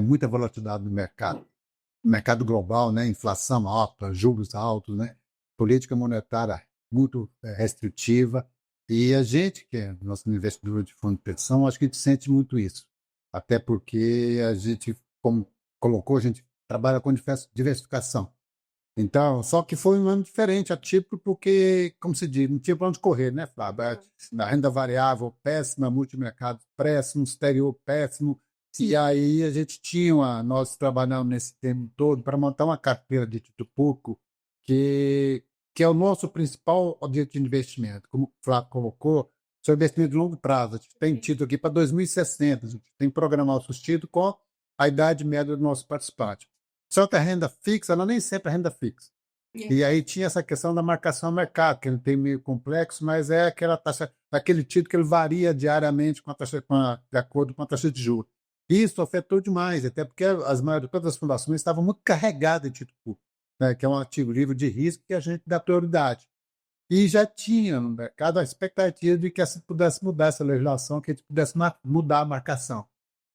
muita volatilidade no mercado global, né, inflação alta, juros altos, né, política monetária muito restritiva, e a gente, que é nosso investidor de fundo de pensão, acho que a gente sente muito isso, até porque a gente, como colocou, a gente trabalha com diversificação. Então, só que foi um ano diferente, atípico, porque, como se diz, não tinha para onde correr, né, Flávio? Na renda variável, péssima, multimercado péssimo, exterior péssimo. E aí a gente nós trabalhamos nesse tempo todo para montar uma carteira de título público que é o nosso principal objetivo de investimento. Como o Flávio colocou, são investimento de longo prazo. A gente tem título aqui para 2060, a gente tem que programar os títulos com a idade média do nosso participante. Só que a renda fixa, ela nem sempre é renda fixa. E aí tinha essa questão da marcação ao mercado, que ele tem meio complexo, mas é aquela taxa, aquele título que ele varia diariamente de acordo com a taxa de juros. Isso afetou demais, até porque todas as fundações estavam muito carregadas de título público, né, que é um ativo livre de risco que a gente dá prioridade. E já tinha no mercado a expectativa de que pudesse mudar essa legislação, que a gente pudesse mudar a marcação.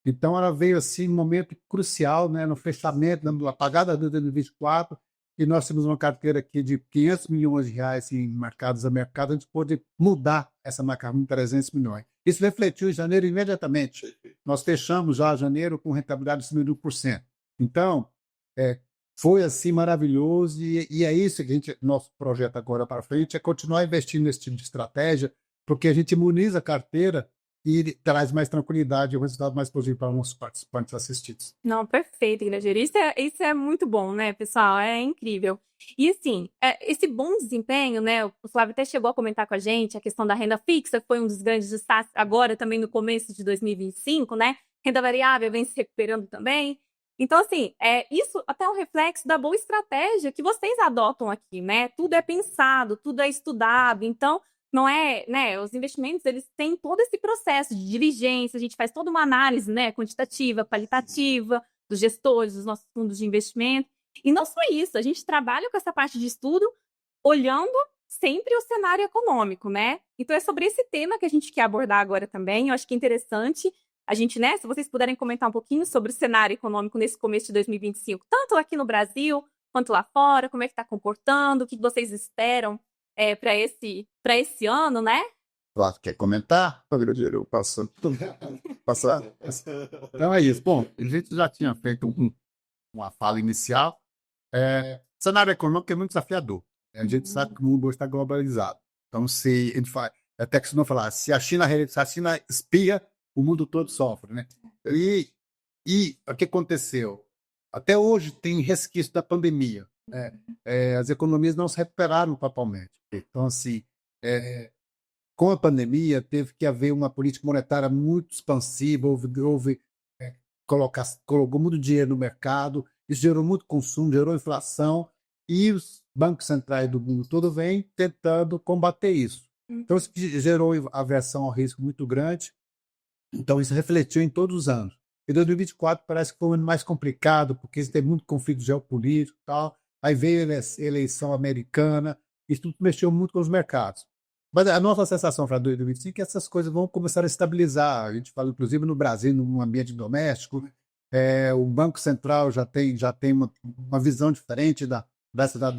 Então, ela veio assim, um momento crucial, né, no fechamento, na apagada de 2024, e nós temos uma carteira aqui de 500 milhões de reais marcados a mercado, a gente pôde mudar essa marcação em 300 milhões. Isso refletiu em janeiro imediatamente. Nós fechamos já janeiro com rentabilidade de 1%. Então, foi assim maravilhoso, e é isso que nosso projeto agora para frente, é continuar investindo nesse tipo de estratégia, porque a gente imuniza a carteira e traz mais tranquilidade e um resultado mais positivo para os nossos participantes assistidos. Não, perfeito, Grangeiro. Isso é muito bom, né, pessoal? É incrível. E assim, esse bom desempenho, né? O Flávio até chegou a comentar com a gente a questão da renda fixa, que foi um dos grandes destaques agora também no começo de 2025, né? Renda variável vem se recuperando também. Então, assim, isso até é um reflexo da boa estratégia que vocês adotam aqui, né? Tudo é pensado, tudo é estudado. Então, não é, né? Os investimentos, eles têm todo esse processo de diligência, a gente faz toda uma análise, né, quantitativa, qualitativa, dos gestores, dos nossos fundos de investimento. E não só isso, a gente trabalha com essa parte de estudo olhando sempre o cenário econômico, né? Então é sobre esse tema que a gente quer abordar agora também. Eu acho que é interessante a gente, né, se vocês puderem comentar um pouquinho sobre o cenário econômico nesse começo de 2025, tanto aqui no Brasil quanto lá fora, como é que está comportando, o que vocês esperam para esse ano, né? Flávio, quer comentar? Eu passo. Passar? Então é isso. Bom, a gente já tinha feito uma fala inicial, Cenário econômico é muito desafiador. A gente sabe que o mundo hoje está globalizado. Então, se a gente faz, até que se não falar, se a China espia, o mundo todo sofre, né? E o que aconteceu? Até hoje tem resquício da pandemia, né? As economias não se recuperaram totalmente. Então, assim, com a pandemia, teve que haver uma política monetária muito expansiva, colocou muito dinheiro no mercado, isso gerou muito consumo, gerou inflação, e os bancos centrais do mundo todo vêm tentando combater isso. Então, isso gerou aversão ao risco muito grande. Então, isso refletiu em todos os anos. Em 2024 parece que foi um ano mais complicado, porque tem muito conflito geopolítico e tal. Aí veio a eleição americana, isso tudo mexeu muito com os mercados. Mas a nossa sensação para 2025 é que essas coisas vão começar a estabilizar. A gente fala, inclusive, no Brasil, num ambiente doméstico. O Banco Central já tem uma visão diferente da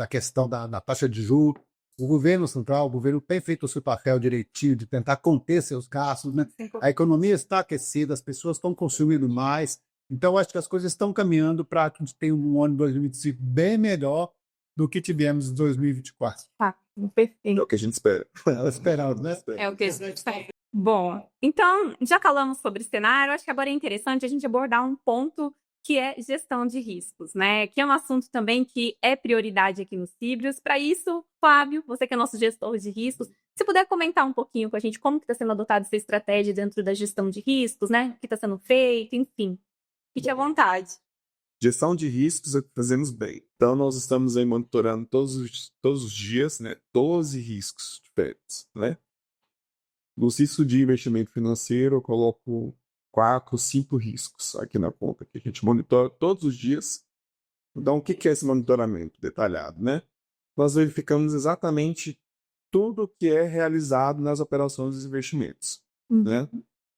questão da taxa de juros. O governo central, o governo tem feito o seu papel direitinho de tentar conter seus gastos, né? A economia está aquecida, as pessoas estão consumindo mais. Então, acho que as coisas estão caminhando para que a gente tenha um ano de 2025 bem melhor do que tivemos em 2024. Tá, perfeito. É o que a gente espera. Esperado, né? É o que a gente espera. Bom, então, já falamos sobre cenário, acho que agora é interessante a gente abordar um ponto que é gestão de riscos, né? Que é um assunto também que é prioridade aqui no Cibrios. Para isso, Fábio, você que é nosso gestor de riscos, se puder comentar um pouquinho com a gente como que está sendo adotada essa estratégia dentro da gestão de riscos, né? O que está sendo feito, enfim. Fique à vontade. Gestão de riscos é o que fazemos bem. Então, nós estamos aí monitorando todos os dias, né, 12 riscos diferentes, né? Nos riscos de investimento financeiro, eu coloco 4, 5 riscos aqui na conta, que a gente monitora todos os dias. Então, o que é esse monitoramento detalhado, né? Nós verificamos exatamente tudo que é realizado nas operações dos investimentos, né?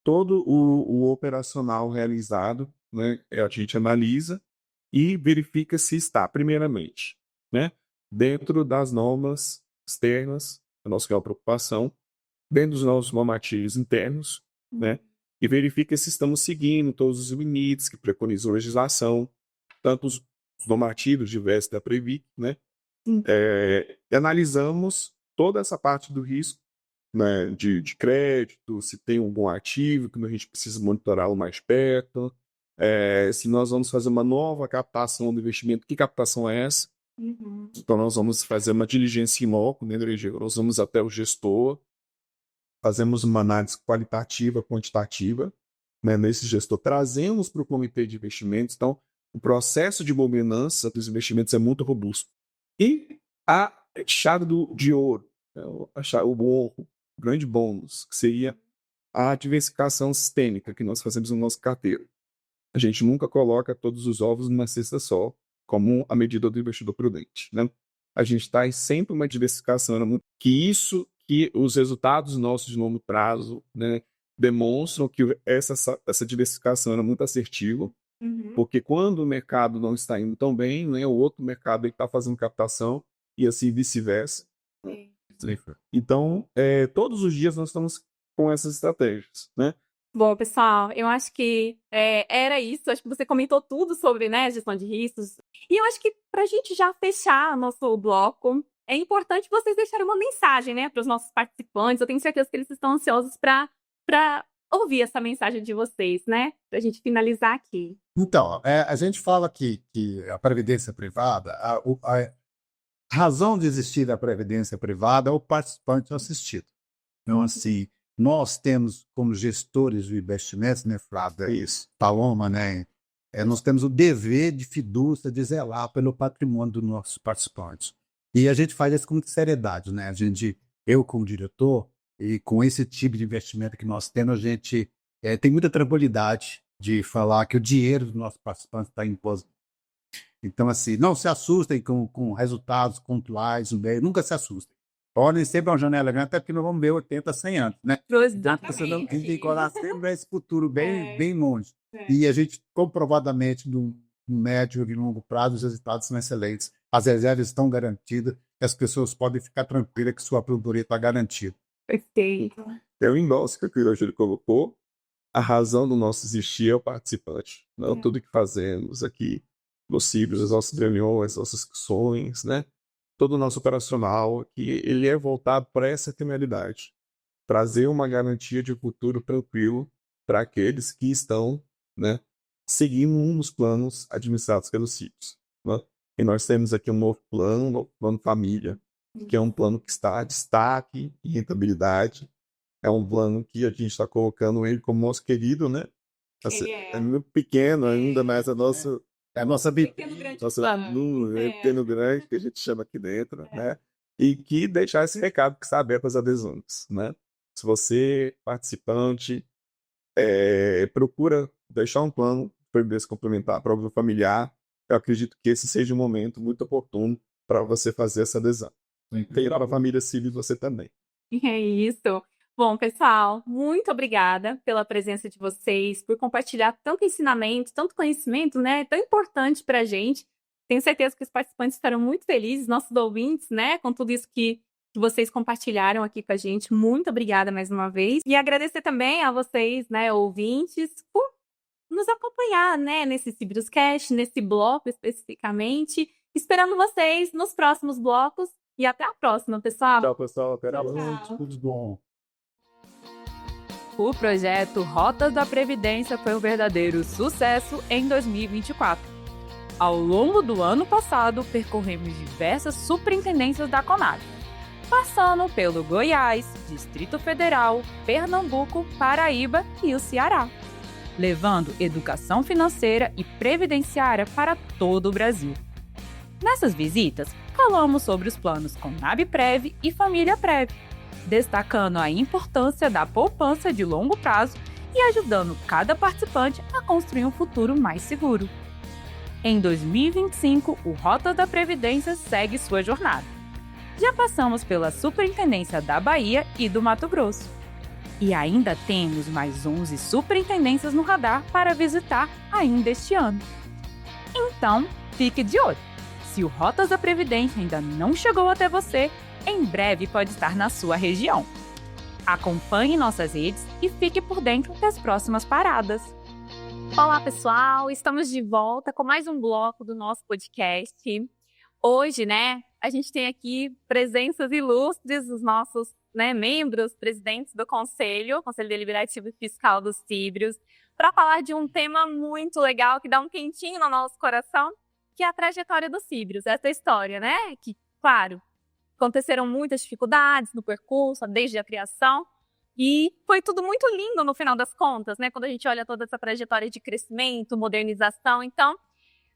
Todo o operacional realizado, né, a gente analisa e verifica se está, primeiramente, né, dentro das normas externas, a nossa maior preocupação, dentro dos nossos normativos internos, né, e verifica se estamos seguindo todos os limites que preconiza a legislação, tanto os normativos diversos da Previc, né, e analisamos toda essa parte do risco, né, de crédito, se tem algum ativo que a gente precisa monitorar mais perto, se nós vamos fazer uma nova captação do investimento, que captação é essa? Então nós vamos fazer uma diligência em loco, né, nós vamos até o gestor, fazemos uma análise qualitativa, quantitativa, né, nesse gestor, trazemos para o comitê de investimentos. Então o processo de governança dos investimentos é muito robusto. E a chave de ouro, o grande bônus, que seria a diversificação sistêmica que nós fazemos no nosso carteiro. A gente nunca coloca todos os ovos numa cesta só, como a medida do investidor prudente, né? A gente traz sempre uma diversificação, que os resultados nossos de longo prazo, né, demonstram que essa diversificação é muito assertiva, porque quando o mercado não está indo tão bem, né, o outro mercado está fazendo captação e assim vice-versa. Então, todos os dias nós estamos com essas estratégias, né? Bom, pessoal, eu acho que era isso. Acho que você comentou tudo sobre, né, gestão de riscos. E eu acho que para a gente já fechar nosso bloco, é importante vocês deixarem uma mensagem, né, para os nossos participantes. Eu tenho certeza que eles estão ansiosos para ouvir essa mensagem de vocês, né? Para a gente finalizar aqui. Então, a gente fala que a previdência privada, a razão de existir da previdência privada é o participante assistido. Então, assim, nós temos, como gestores de investimentos, né, Flávia, Paloma, né, nós temos o dever de fidúcia, de zelar pelo patrimônio dos nossos participantes. E a gente faz isso com muita seriedade, né? Eu como diretor, e com esse tipo de investimento que nós temos, a gente tem muita tranquilidade de falar que o dinheiro dos nossos participantes está em posição. Então, assim, não se assustem com resultados pontuais, nunca se assustem. Olhem sempre uma janela grande, até porque nós vamos ver 80, 100 anos, né? Você não tem que olhar sempre esse futuro bem longe. E a gente, comprovadamente, no médio e longo prazo, os resultados são excelentes. As reservas estão garantidas, e as pessoas podem ficar tranquilas que sua aposentadoria está garantida. Perfeito. O endosso que o Júlio colocou, a razão do nosso existir é o participante. Não tudo que fazemos aqui dos Síbrios, as nossas reuniões, as nossas discussões, né? Todo o nosso operacional, que ele é voltado para essa finalidade. Trazer uma garantia de futuro tranquilo para aqueles que estão, né, seguindo um dos planos administrados pelos Síbrios, né? E nós temos aqui um novo plano família, que é um plano que está a destaque e rentabilidade. É um plano que a gente está colocando ele como nosso querido, né? Assim, é muito pequeno ainda, mas é a nossa Pequeno grande plano. pequeno grande, que a gente chama aqui dentro, né? E que deixar esse recado que está aberto às adesões, né? Se você, participante, procura deixar um plano para se complementar para o familiar, eu acredito que esse seja um momento muito oportuno para você fazer essa adesão. Tem para a família civil você também. É isso. Bom, pessoal, muito obrigada pela presença de vocês, por compartilhar tanto ensinamento, tanto conhecimento, né? Tão importante para a gente. Tenho certeza que os participantes estarão muito felizes, nossos ouvintes, né? Com tudo isso que vocês compartilharam aqui com a gente. Muito obrigada mais uma vez. E agradecer também a vocês, né, ouvintes, por nos acompanhar, né, nesse Síbrioscast, nesse bloco especificamente. Esperando vocês nos próximos blocos. E até a próxima, pessoal. Tchau, pessoal. Até a Tchau, próxima. tchau. Tudo bom. O projeto Rotas da Previdência foi um verdadeiro sucesso em 2024. Ao longo do ano passado, percorremos diversas superintendências da Conab, passando pelo Goiás, Distrito Federal, Pernambuco, Paraíba e o Ceará, levando educação financeira e previdenciária para todo o Brasil. Nessas visitas, falamos sobre os planos Conab-Prev e Família Prev, destacando a importância da poupança de longo prazo e ajudando cada participante a construir um futuro mais seguro. Em 2025, o Rota da Previdência segue sua jornada. Já passamos pela Superintendência da Bahia e do Mato Grosso. E ainda temos mais 11 superintendências no radar para visitar ainda este ano. Então, fique de olho! Se o Rotas da Previdência ainda não chegou até você, em breve pode estar na sua região. Acompanhe nossas redes e fique por dentro das próximas paradas. Olá, pessoal! Estamos de volta com mais um bloco do nosso podcast. Hoje, né, a gente tem aqui presenças ilustres dos nossos, né, membros, presidentes do Conselho Deliberativo e Fiscal dos Síbrios, para falar de um tema muito legal que dá um quentinho no nosso coração, que é a trajetória dos Síbrios. Essa história, né, que, claro, aconteceram muitas dificuldades no percurso, desde a criação, e foi tudo muito lindo no final das contas, né? Quando a gente olha toda essa trajetória de crescimento, modernização. Então,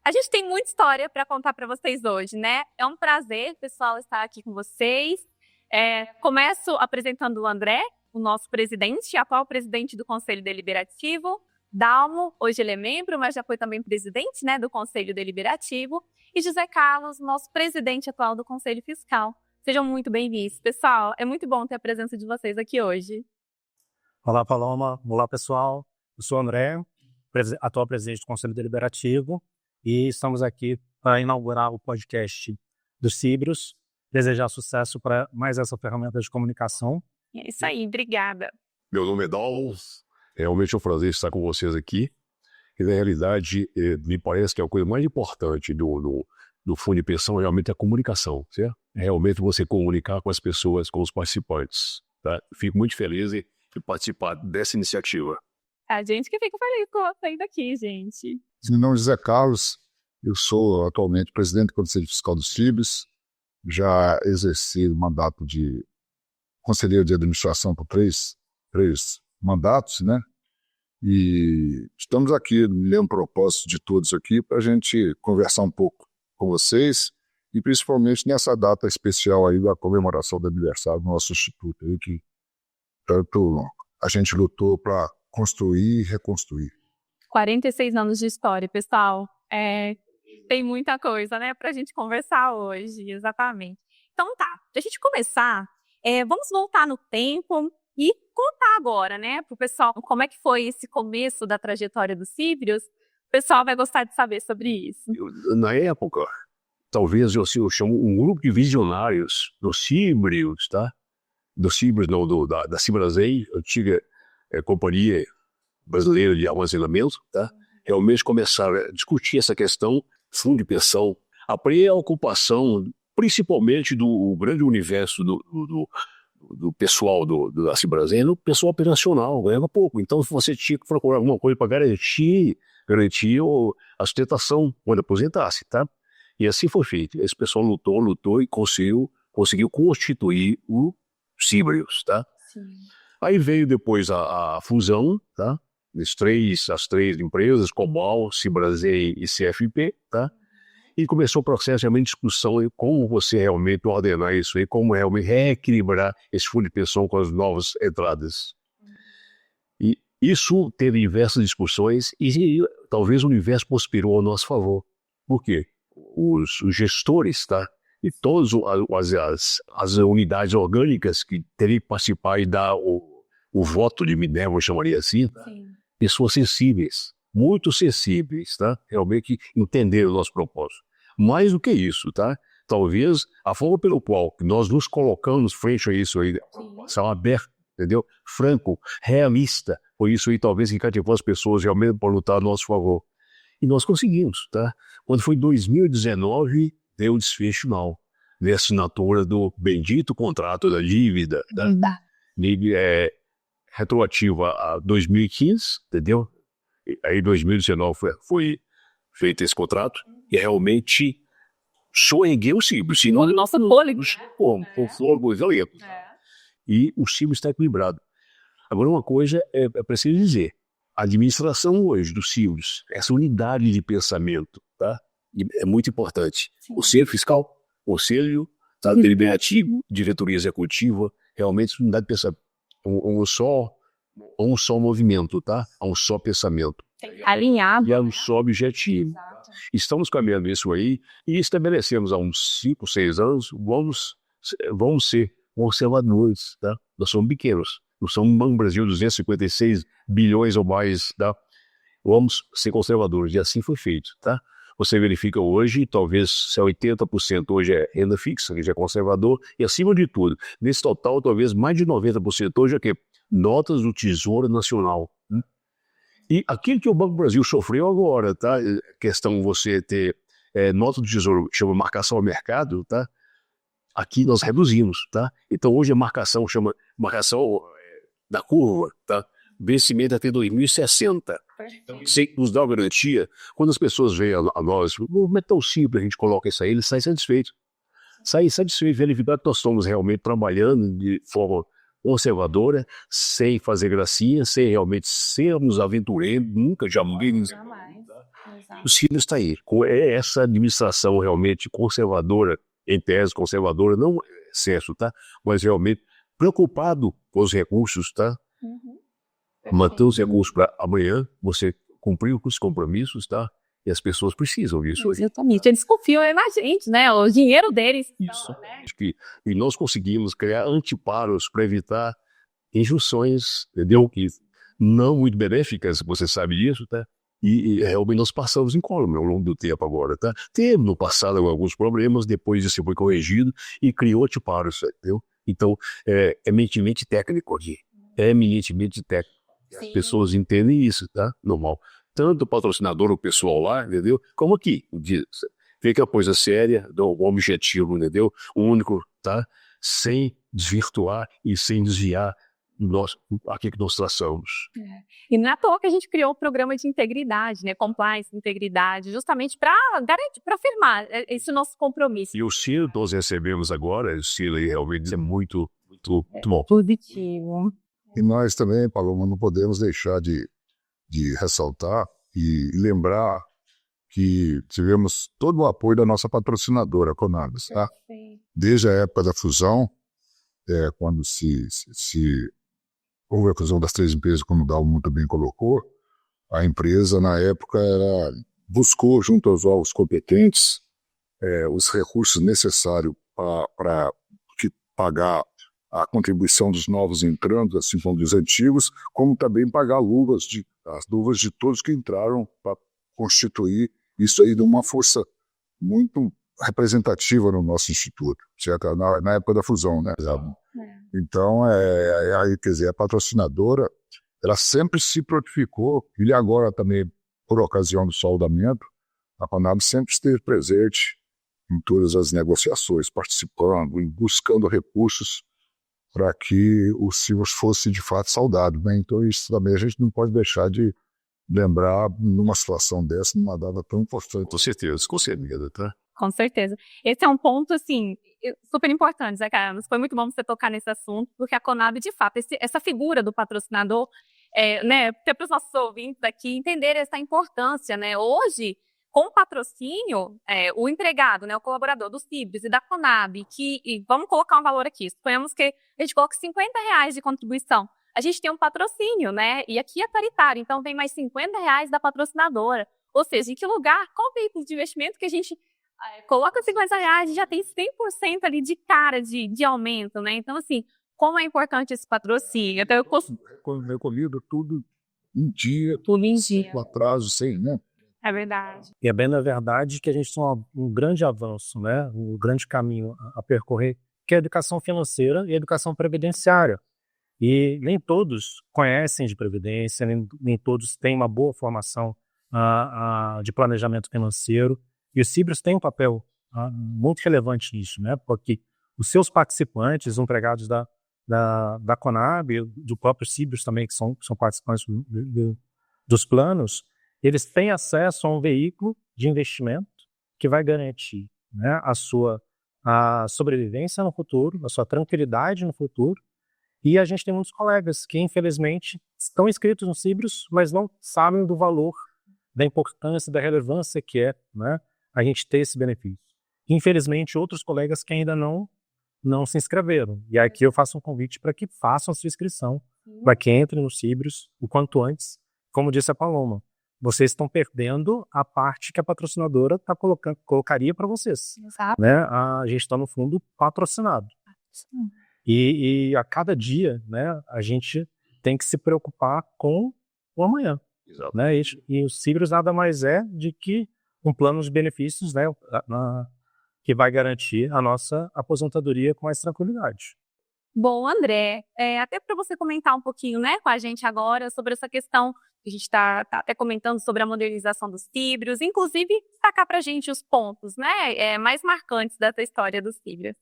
a gente tem muita história para contar para vocês hoje, né? É um prazer, pessoal, estar aqui com vocês. Começo apresentando o André, o nosso presidente, atual presidente do Conselho Deliberativo. Dalmo, hoje ele é membro, mas já foi também presidente, né, do Conselho Deliberativo. E José Carlos, nosso presidente atual do Conselho Fiscal. Sejam muito bem-vindos. Pessoal, é muito bom ter a presença de vocês aqui hoje. Olá, Paloma. Olá, pessoal. Eu sou o André, atual presidente do Conselho Deliberativo, e estamos aqui para inaugurar o podcast dos Síbrios, desejar sucesso para mais essa ferramenta de comunicação. É isso aí, obrigada. Meu nome é Dalmo, realmente é um prazer estar com vocês aqui, e na realidade me parece que a coisa mais importante do fundo de pensão é realmente a comunicação, certo? É realmente você comunicar com as pessoas, com os participantes, tá? Fico muito feliz de participar dessa iniciativa. A gente que fica feliz com vocês aqui, gente. Meu nome é José Carlos, eu sou atualmente presidente do Conselho Fiscal dos Síbrios, já exerci o mandato de conselheiro de administração por três mandatos, né? E estamos aqui no mesmo propósito de todos aqui para a gente conversar um pouco com vocês e principalmente nessa data especial aí da comemoração do aniversário do nosso instituto aí, que tanto a gente lutou para construir e reconstruir. 46 anos de história, pessoal. Tem muita coisa, né, pra gente conversar hoje, exatamente. Então tá, pra gente começar, vamos voltar no tempo e contar agora, né, pro pessoal como é que foi esse começo da trajetória dos Síbrios. O pessoal vai gostar de saber sobre isso. Na época, talvez eu chamo um grupo de visionários dos Síbrios, tá? Dos Síbrios, não, da Cibrasei, antiga Companhia Brasileira de Armazenamento, tá? Realmente começaram a discutir essa questão fundo de pensão, a preocupação, principalmente do grande universo do pessoal da Cibrasen, o pessoal operacional, ganhava pouco. Então você tinha que procurar alguma coisa para garantir a sustentação quando aposentasse, tá? E assim foi feito. Esse pessoal lutou e conseguiu constituir o Cibrius, tá? Sim. Aí veio depois a fusão, tá? As três empresas, Cobal, Cibrasen e CFP, tá? E começou o processo realmente de discussão de como você realmente ordenar isso aí, como realmente reequilibrar esse fundo de pensão com as novas entradas. E isso teve diversas discussões e talvez o universo conspirou ao nosso favor. Por quê? Os gestores, tá? E todas as unidades orgânicas que teriam que participar e dar o voto de Minerva, eu chamaria assim, tá? Pessoas sensíveis, muito sensíveis, tá? Realmente entenderam o nosso propósito. Mais do que isso, tá? Talvez a forma pelo qual nós nos colocamos frente a isso aí, são aberto, entendeu? Franco, realista, foi isso aí talvez que cativou as pessoas realmente para lutar a nosso favor. E nós conseguimos, tá? Quando foi 2019, deu o desfecho final, de assinatura do bendito contrato da dívida, tá? Retroativa a 2015, entendeu? E aí 2019 foi feito esse contrato e realmente sonhei o Cibrius. Nossa fôlego. O fôlego violento. E o Cibrius está equilibrado. Agora uma coisa é preciso dizer, a administração hoje do Cibrius, essa unidade de pensamento, tá? É muito importante. Sim. Conselho fiscal, conselho deliberativo, diretoria executiva, realmente unidade de pensamento. Um só movimento, tá? Um só pensamento. Alinhado. E um só objetivo. Exato. Estamos caminhando isso aí e estabelecemos há uns 5, 6 anos, vamos ser conservadores, tá? Nós somos pequenos. Nós somos no Brasil 256 bilhões ou mais, tá? Vamos ser conservadores. E assim foi feito, tá? Você verifica hoje, talvez 80% hoje é renda fixa, que já é conservador, e acima de tudo, nesse total, talvez mais de 90% hoje é que notas do Tesouro Nacional. E aquilo que o Banco do Brasil sofreu agora, tá? Questão você ter nota do Tesouro, chama marcação ao mercado, tá? Aqui nós reduzimos, tá? Então hoje a marcação chama marcação da curva, tá? Vencimento até 2060. Então, sem nos dar uma garantia, quando as pessoas veem a nós, não é tão simples, a gente coloca isso aí, eles saem satisfeitos. Saem satisfeitos, verificar que nós estamos realmente trabalhando de forma conservadora, sem fazer gracinha, sem realmente sermos aventureiros, nunca, jamais. O Cibrius está aí, com essa administração realmente conservadora, em tese conservadora, não excesso, tá? Mas realmente preocupado com os recursos, tá? Manter os recursos para amanhã, você cumprir com os compromissos, tá? E as pessoas precisam disso. Exatamente, eles confiam na gente, né? O dinheiro deles. Isso. Né? E nós conseguimos criar anteparos para evitar injunções, entendeu? Que não muito benéficas, você sabe disso, tá? E realmente nós passamos incólume ao longo do tempo agora, tá? Teve no passado alguns problemas, depois isso foi corrigido e criou anteparos, entendeu? Então, é eminentemente técnico aqui. É eminentemente técnico. Sim. As pessoas entendem isso, tá? Normal. Tanto o patrocinador, o pessoal lá, entendeu? Como aqui. Fica a coisa séria, um objetivo, entendeu? Único, tá? Sem desvirtuar e sem desviar aquilo que nós traçamos. E não é à toa que a gente criou o programa de integridade, né? Compliance, integridade, justamente para garantir, para afirmar esse nosso compromisso. E o selo que nós recebemos agora, o selo aí realmente é muito bom. Positivo. E nós também, Paloma, não podemos deixar de ressaltar e lembrar que tivemos todo o apoio da nossa patrocinadora, a Conagás, tá? Desde a época da fusão, quando houve a fusão das 3 empresas, como o Dalmo muito bem colocou, a empresa, na época, buscou, junto aos órgãos competentes, os recursos necessários para pagar a contribuição dos novos entrantes, assim como dos antigos, como também pagar as luvas de todos que entraram para constituir isso aí de uma força muito representativa no nosso instituto, certo? Na época da fusão, né? Então, aí, quer dizer, a patrocinadora, ela sempre se prontificou, e agora também, por ocasião do soldamento, A Conab sempre esteve presente em todas as negociações, participando e buscando recursos para que o Cibers fosse de fato saudável, né? Então isso também a gente não pode deixar de lembrar numa situação dessa, numa data tão importante. Com certeza, tá? Com certeza. Esse é um ponto, assim, super importante, Zé Carlos. Foi muito bom você tocar nesse assunto, porque a Conab, de fato, essa figura do patrocinador, né, até para os nossos ouvintes aqui entenderem essa importância, né? Hoje, com o patrocínio, o empregado, né, o colaborador do Cibers e da Conab, e vamos colocar um valor aqui, suponhamos que a gente coloque R$50 de contribuição, a gente tem um patrocínio, né, e aqui é paritário, então tem mais R$50 da patrocinadora, ou seja, em que lugar, qual veículo de investimento que a gente coloca R$50 e já tem 100% ali de cara de aumento, né, então assim, como é importante esse patrocínio, então eu Recolhido tudo em dia, tudo em dia, com atraso, sem, né? é verdade. E é bem na verdade que a gente tem um grande avanço, né? Um grande caminho a percorrer, que é a educação financeira e a educação previdenciária. E nem todos conhecem de previdência, nem todos têm uma boa formação de planejamento financeiro. E o Cibers tem um papel muito relevante nisso, né? Porque os seus participantes, os empregados da Conab, do próprio Cibers também, que são participantes dos planos, eles têm acesso a um veículo de investimento que vai garantir, né, a sua sobrevivência no futuro, a sua tranquilidade no futuro. E a gente tem muitos colegas que, infelizmente, estão inscritos no Cibers, mas não sabem do valor, da importância, da relevância que é, né, a gente ter esse benefício. Infelizmente, outros colegas que ainda não se inscreveram. E aqui eu faço um convite para que façam a sua inscrição, para que entrem no Cibers o quanto antes. Como disse a Paloma, vocês estão perdendo a parte que a patrocinadora colocaria para vocês. Exato. Né? A gente está, no fundo, patrocinado. E a cada dia, né, a gente tem que se preocupar com o amanhã. Exato. Né? E o Cibers nada mais é de que um plano de benefícios, né, que vai garantir a nossa aposentadoria com mais tranquilidade. Bom, André, até para você comentar um pouquinho, né, com a gente agora sobre essa questão que a gente está até comentando sobre a modernização dos Cibers, inclusive destacar para a gente os pontos, né, mais marcantes dessa história dos Cibers.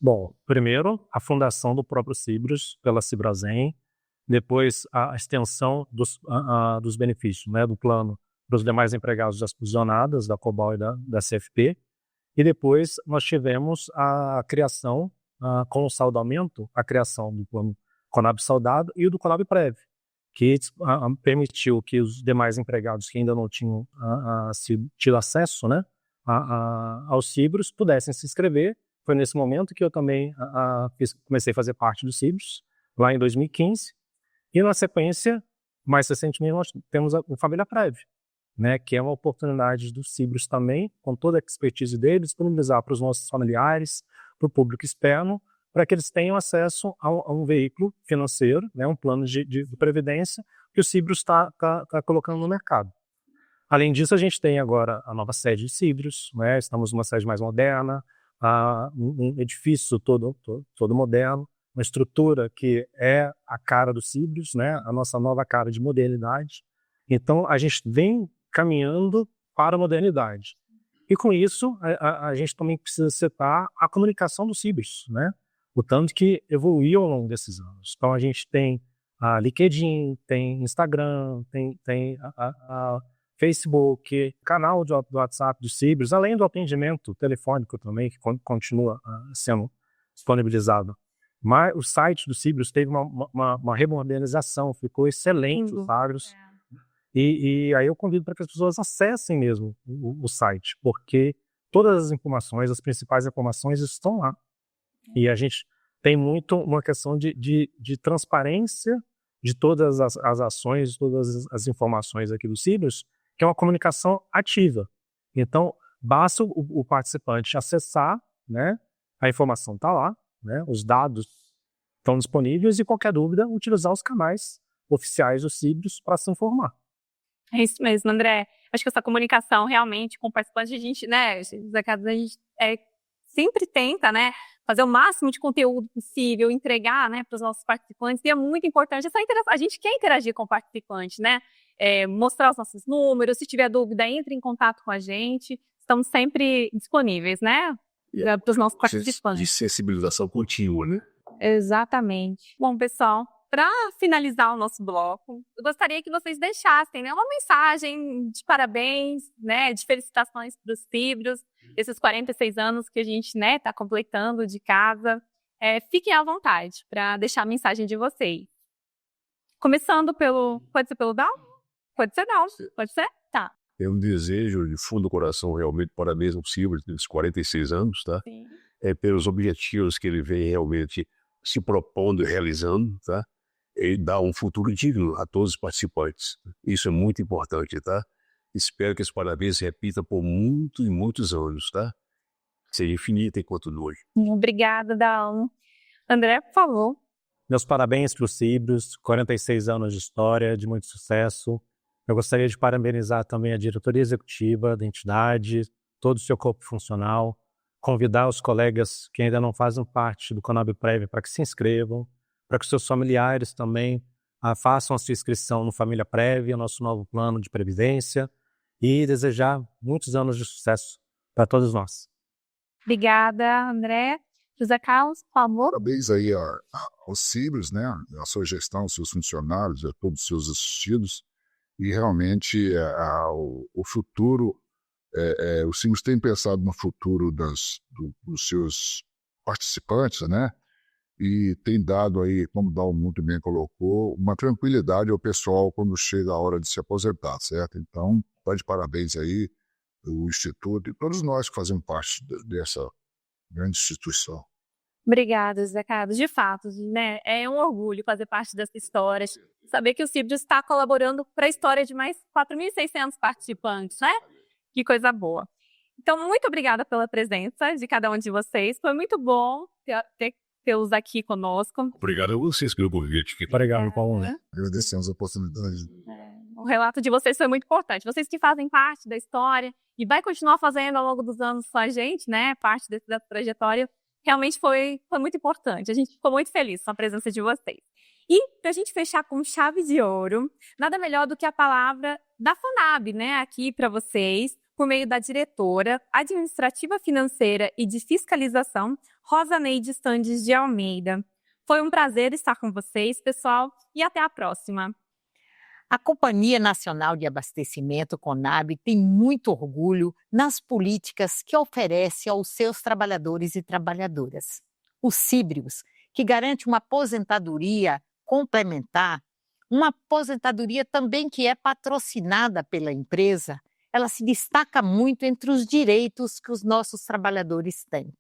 Bom, primeiro, a fundação do próprio Cibers pela Cibrazen, depois a extensão dos benefícios, né, do plano para os demais empregados das fusionadas, da Cobal e da CFP, e depois nós tivemos a criação, com o saudamento, a criação do plano Conab Saudado e o do Conab Prev, que permitiu que os demais empregados que ainda não tinham tido acesso, né, aos Cibers pudessem se inscrever. Foi nesse momento que eu também comecei a fazer parte do Cibers, lá em 2015. E na sequência, mais recentemente, nós temos o Família Prev, né, que é uma oportunidade dos Cibers também, com toda a expertise deles, disponibilizar para os nossos familiares, para o público externo, para que eles tenham acesso a um veículo financeiro, né, um plano de previdência que o Cibers está colocando no mercado. Além disso, a gente tem agora a nova sede de Cibers, né, estamos numa sede mais moderna, um edifício todo moderno, uma estrutura que é a cara do Cibers, né, a nossa nova cara de modernidade. Então, a gente vem caminhando para a modernidade. E com isso, a gente também precisa citar a comunicação do Cibers, né? O tanto que evoluiu ao longo desses anos. Então, a gente tem a LinkedIn, tem Instagram, tem a Facebook, canal do WhatsApp do Cibers, além do atendimento telefônico também, que continua sendo disponibilizado. Mas o site do Cibers teve uma remodernização, ficou excelente o Cibers. E aí eu convido para que as pessoas acessem mesmo o site, porque todas as informações, as principais informações estão lá. E a gente tem muito uma questão de transparência de todas as ações, de todas as informações aqui do Cibers, que é uma comunicação ativa. Então, basta o participante acessar, né, a informação está lá, né, os dados estão disponíveis e qualquer dúvida, utilizar os canais oficiais do Cibers para se informar. É isso mesmo, André. Acho que essa comunicação realmente com o participante, a gente, né, a gente sempre tenta, né, fazer o máximo de conteúdo possível, entregar, né, para os nossos participantes, e é muito importante essa interação. A gente quer interagir com o participante, né? mostrar os nossos números. Se tiver dúvida, entre em contato com a gente. Estamos sempre disponíveis, né? Para os nossos participantes. De sensibilização contínua, né? Exatamente. Bom, pessoal, para finalizar o nosso bloco, eu gostaria que vocês deixassem, né, uma mensagem de parabéns, né, de felicitações para os Síbrios, esses 46 anos que a gente, né, está completando de casa. Fiquem à vontade para deixar a mensagem de vocês. Começando pode ser pelo Dal? Pode ser Dal, pode ser? Tá. É um desejo de fundo do coração, realmente, parabéns ao Síbrios, nesses 46 anos, tá? Sim. Pelos objetivos que ele vem realmente se propondo e realizando, tá? E dar um futuro digno a todos os participantes. Isso é muito importante, tá? Espero que esse parabéns se repita por muitos e muitos anos, tá? Seja infinito enquanto dure. Obrigada, Dal. André, por favor. Meus parabéns para os Síbrios, 46 anos de história, de muito sucesso. Eu gostaria de parabenizar também a diretoria executiva da entidade, todo o seu corpo funcional, convidar os colegas que ainda não fazem parte do Conab Prev para que se inscrevam, para que seus familiares também façam a sua inscrição no Família Prev, o nosso novo plano de previdência, e desejar muitos anos de sucesso para todos nós. Obrigada, André. José Carlos, por favor. Parabéns aí aos Síbrios, né? A sua gestão, aos seus funcionários, a todos os seus assistidos. E realmente o futuro, os Síbrios têm pensado no futuro dos seus participantes, né? E tem dado aí, como o Dal muito bem colocou, uma tranquilidade ao pessoal quando chega a hora de se aposentar, certo? Então, tá de parabéns aí o Instituto e todos nós que fazemos parte dessa grande instituição. Obrigada, Zé Carlos. De fato, né, é um orgulho fazer parte dessa história, saber que o Síbrios está colaborando para a história de mais 4.600 participantes, né? Que coisa boa. Então, muito obrigada pela presença de cada um de vocês. Foi muito bom tê-los aqui conosco. Obrigado a vocês pelo convite. Obrigado, Paulo. Agradecemos a oportunidade. O relato de vocês foi muito importante. Vocês que fazem parte da história e vai continuar fazendo ao longo dos anos com a gente, né? Parte dessa trajetória, realmente foi muito importante. A gente ficou muito feliz com a presença de vocês. E para a gente fechar com chave de ouro, nada melhor do que a palavra da FONAB, né? Aqui para vocês, por meio da diretora administrativa financeira e de fiscalização, Rosaneide Sandes de Almeida. Foi um prazer estar com vocês, pessoal, e até a próxima. A Companhia Nacional de Abastecimento, Conab, tem muito orgulho nas políticas que oferece aos seus trabalhadores e trabalhadoras. Os Síbrios, que garante uma aposentadoria complementar, uma aposentadoria também que é patrocinada pela empresa, ela se destaca muito entre os direitos que os nossos trabalhadores têm.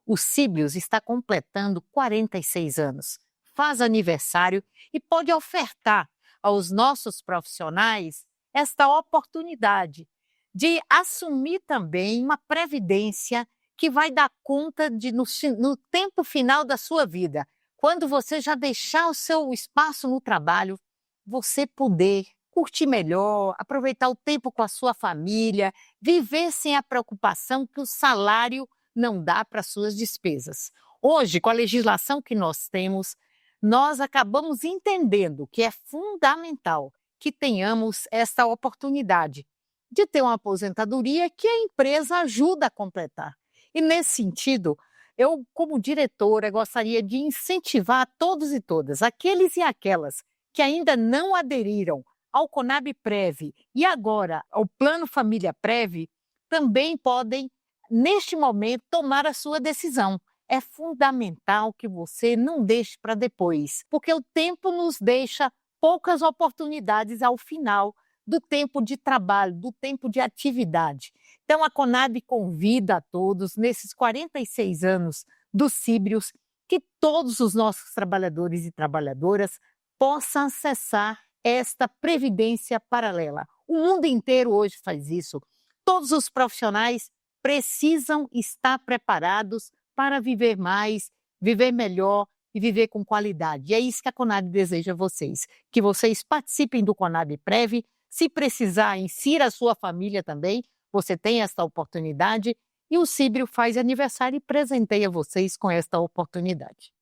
O Síbrios está completando 46 anos, faz aniversário e pode ofertar aos nossos profissionais esta oportunidade de assumir também uma previdência que vai dar conta de, no tempo final da sua vida, quando você já deixar o seu espaço no trabalho, você poder curtir melhor, aproveitar o tempo com a sua família, viver sem a preocupação que o salário não dá para suas despesas. Hoje, com a legislação que nós temos, nós acabamos entendendo que é fundamental que tenhamos essa oportunidade de ter uma aposentadoria que a empresa ajuda a completar. E nesse sentido, eu, como diretora, gostaria de incentivar todos e todas, aqueles e aquelas que ainda não aderiram ao Conab Prev e agora ao Plano Família Prev, também podem, neste momento, tomar a sua decisão. É fundamental que você não deixe para depois, porque o tempo nos deixa poucas oportunidades ao final do tempo de trabalho, do tempo de atividade. Então, a Conab convida a todos, nesses 46 anos dos Síbrios, que todos os nossos trabalhadores e trabalhadoras possam acessar esta previdência paralela. O mundo inteiro hoje faz isso. Todos os profissionais precisam estar preparados para viver mais, viver melhor e viver com qualidade. E é isso que a Conab deseja a vocês, que vocês participem do Conab Prev. Se precisar, insira a sua família também, você tem esta oportunidade e o Síbrio faz aniversário e presenteia vocês com esta oportunidade.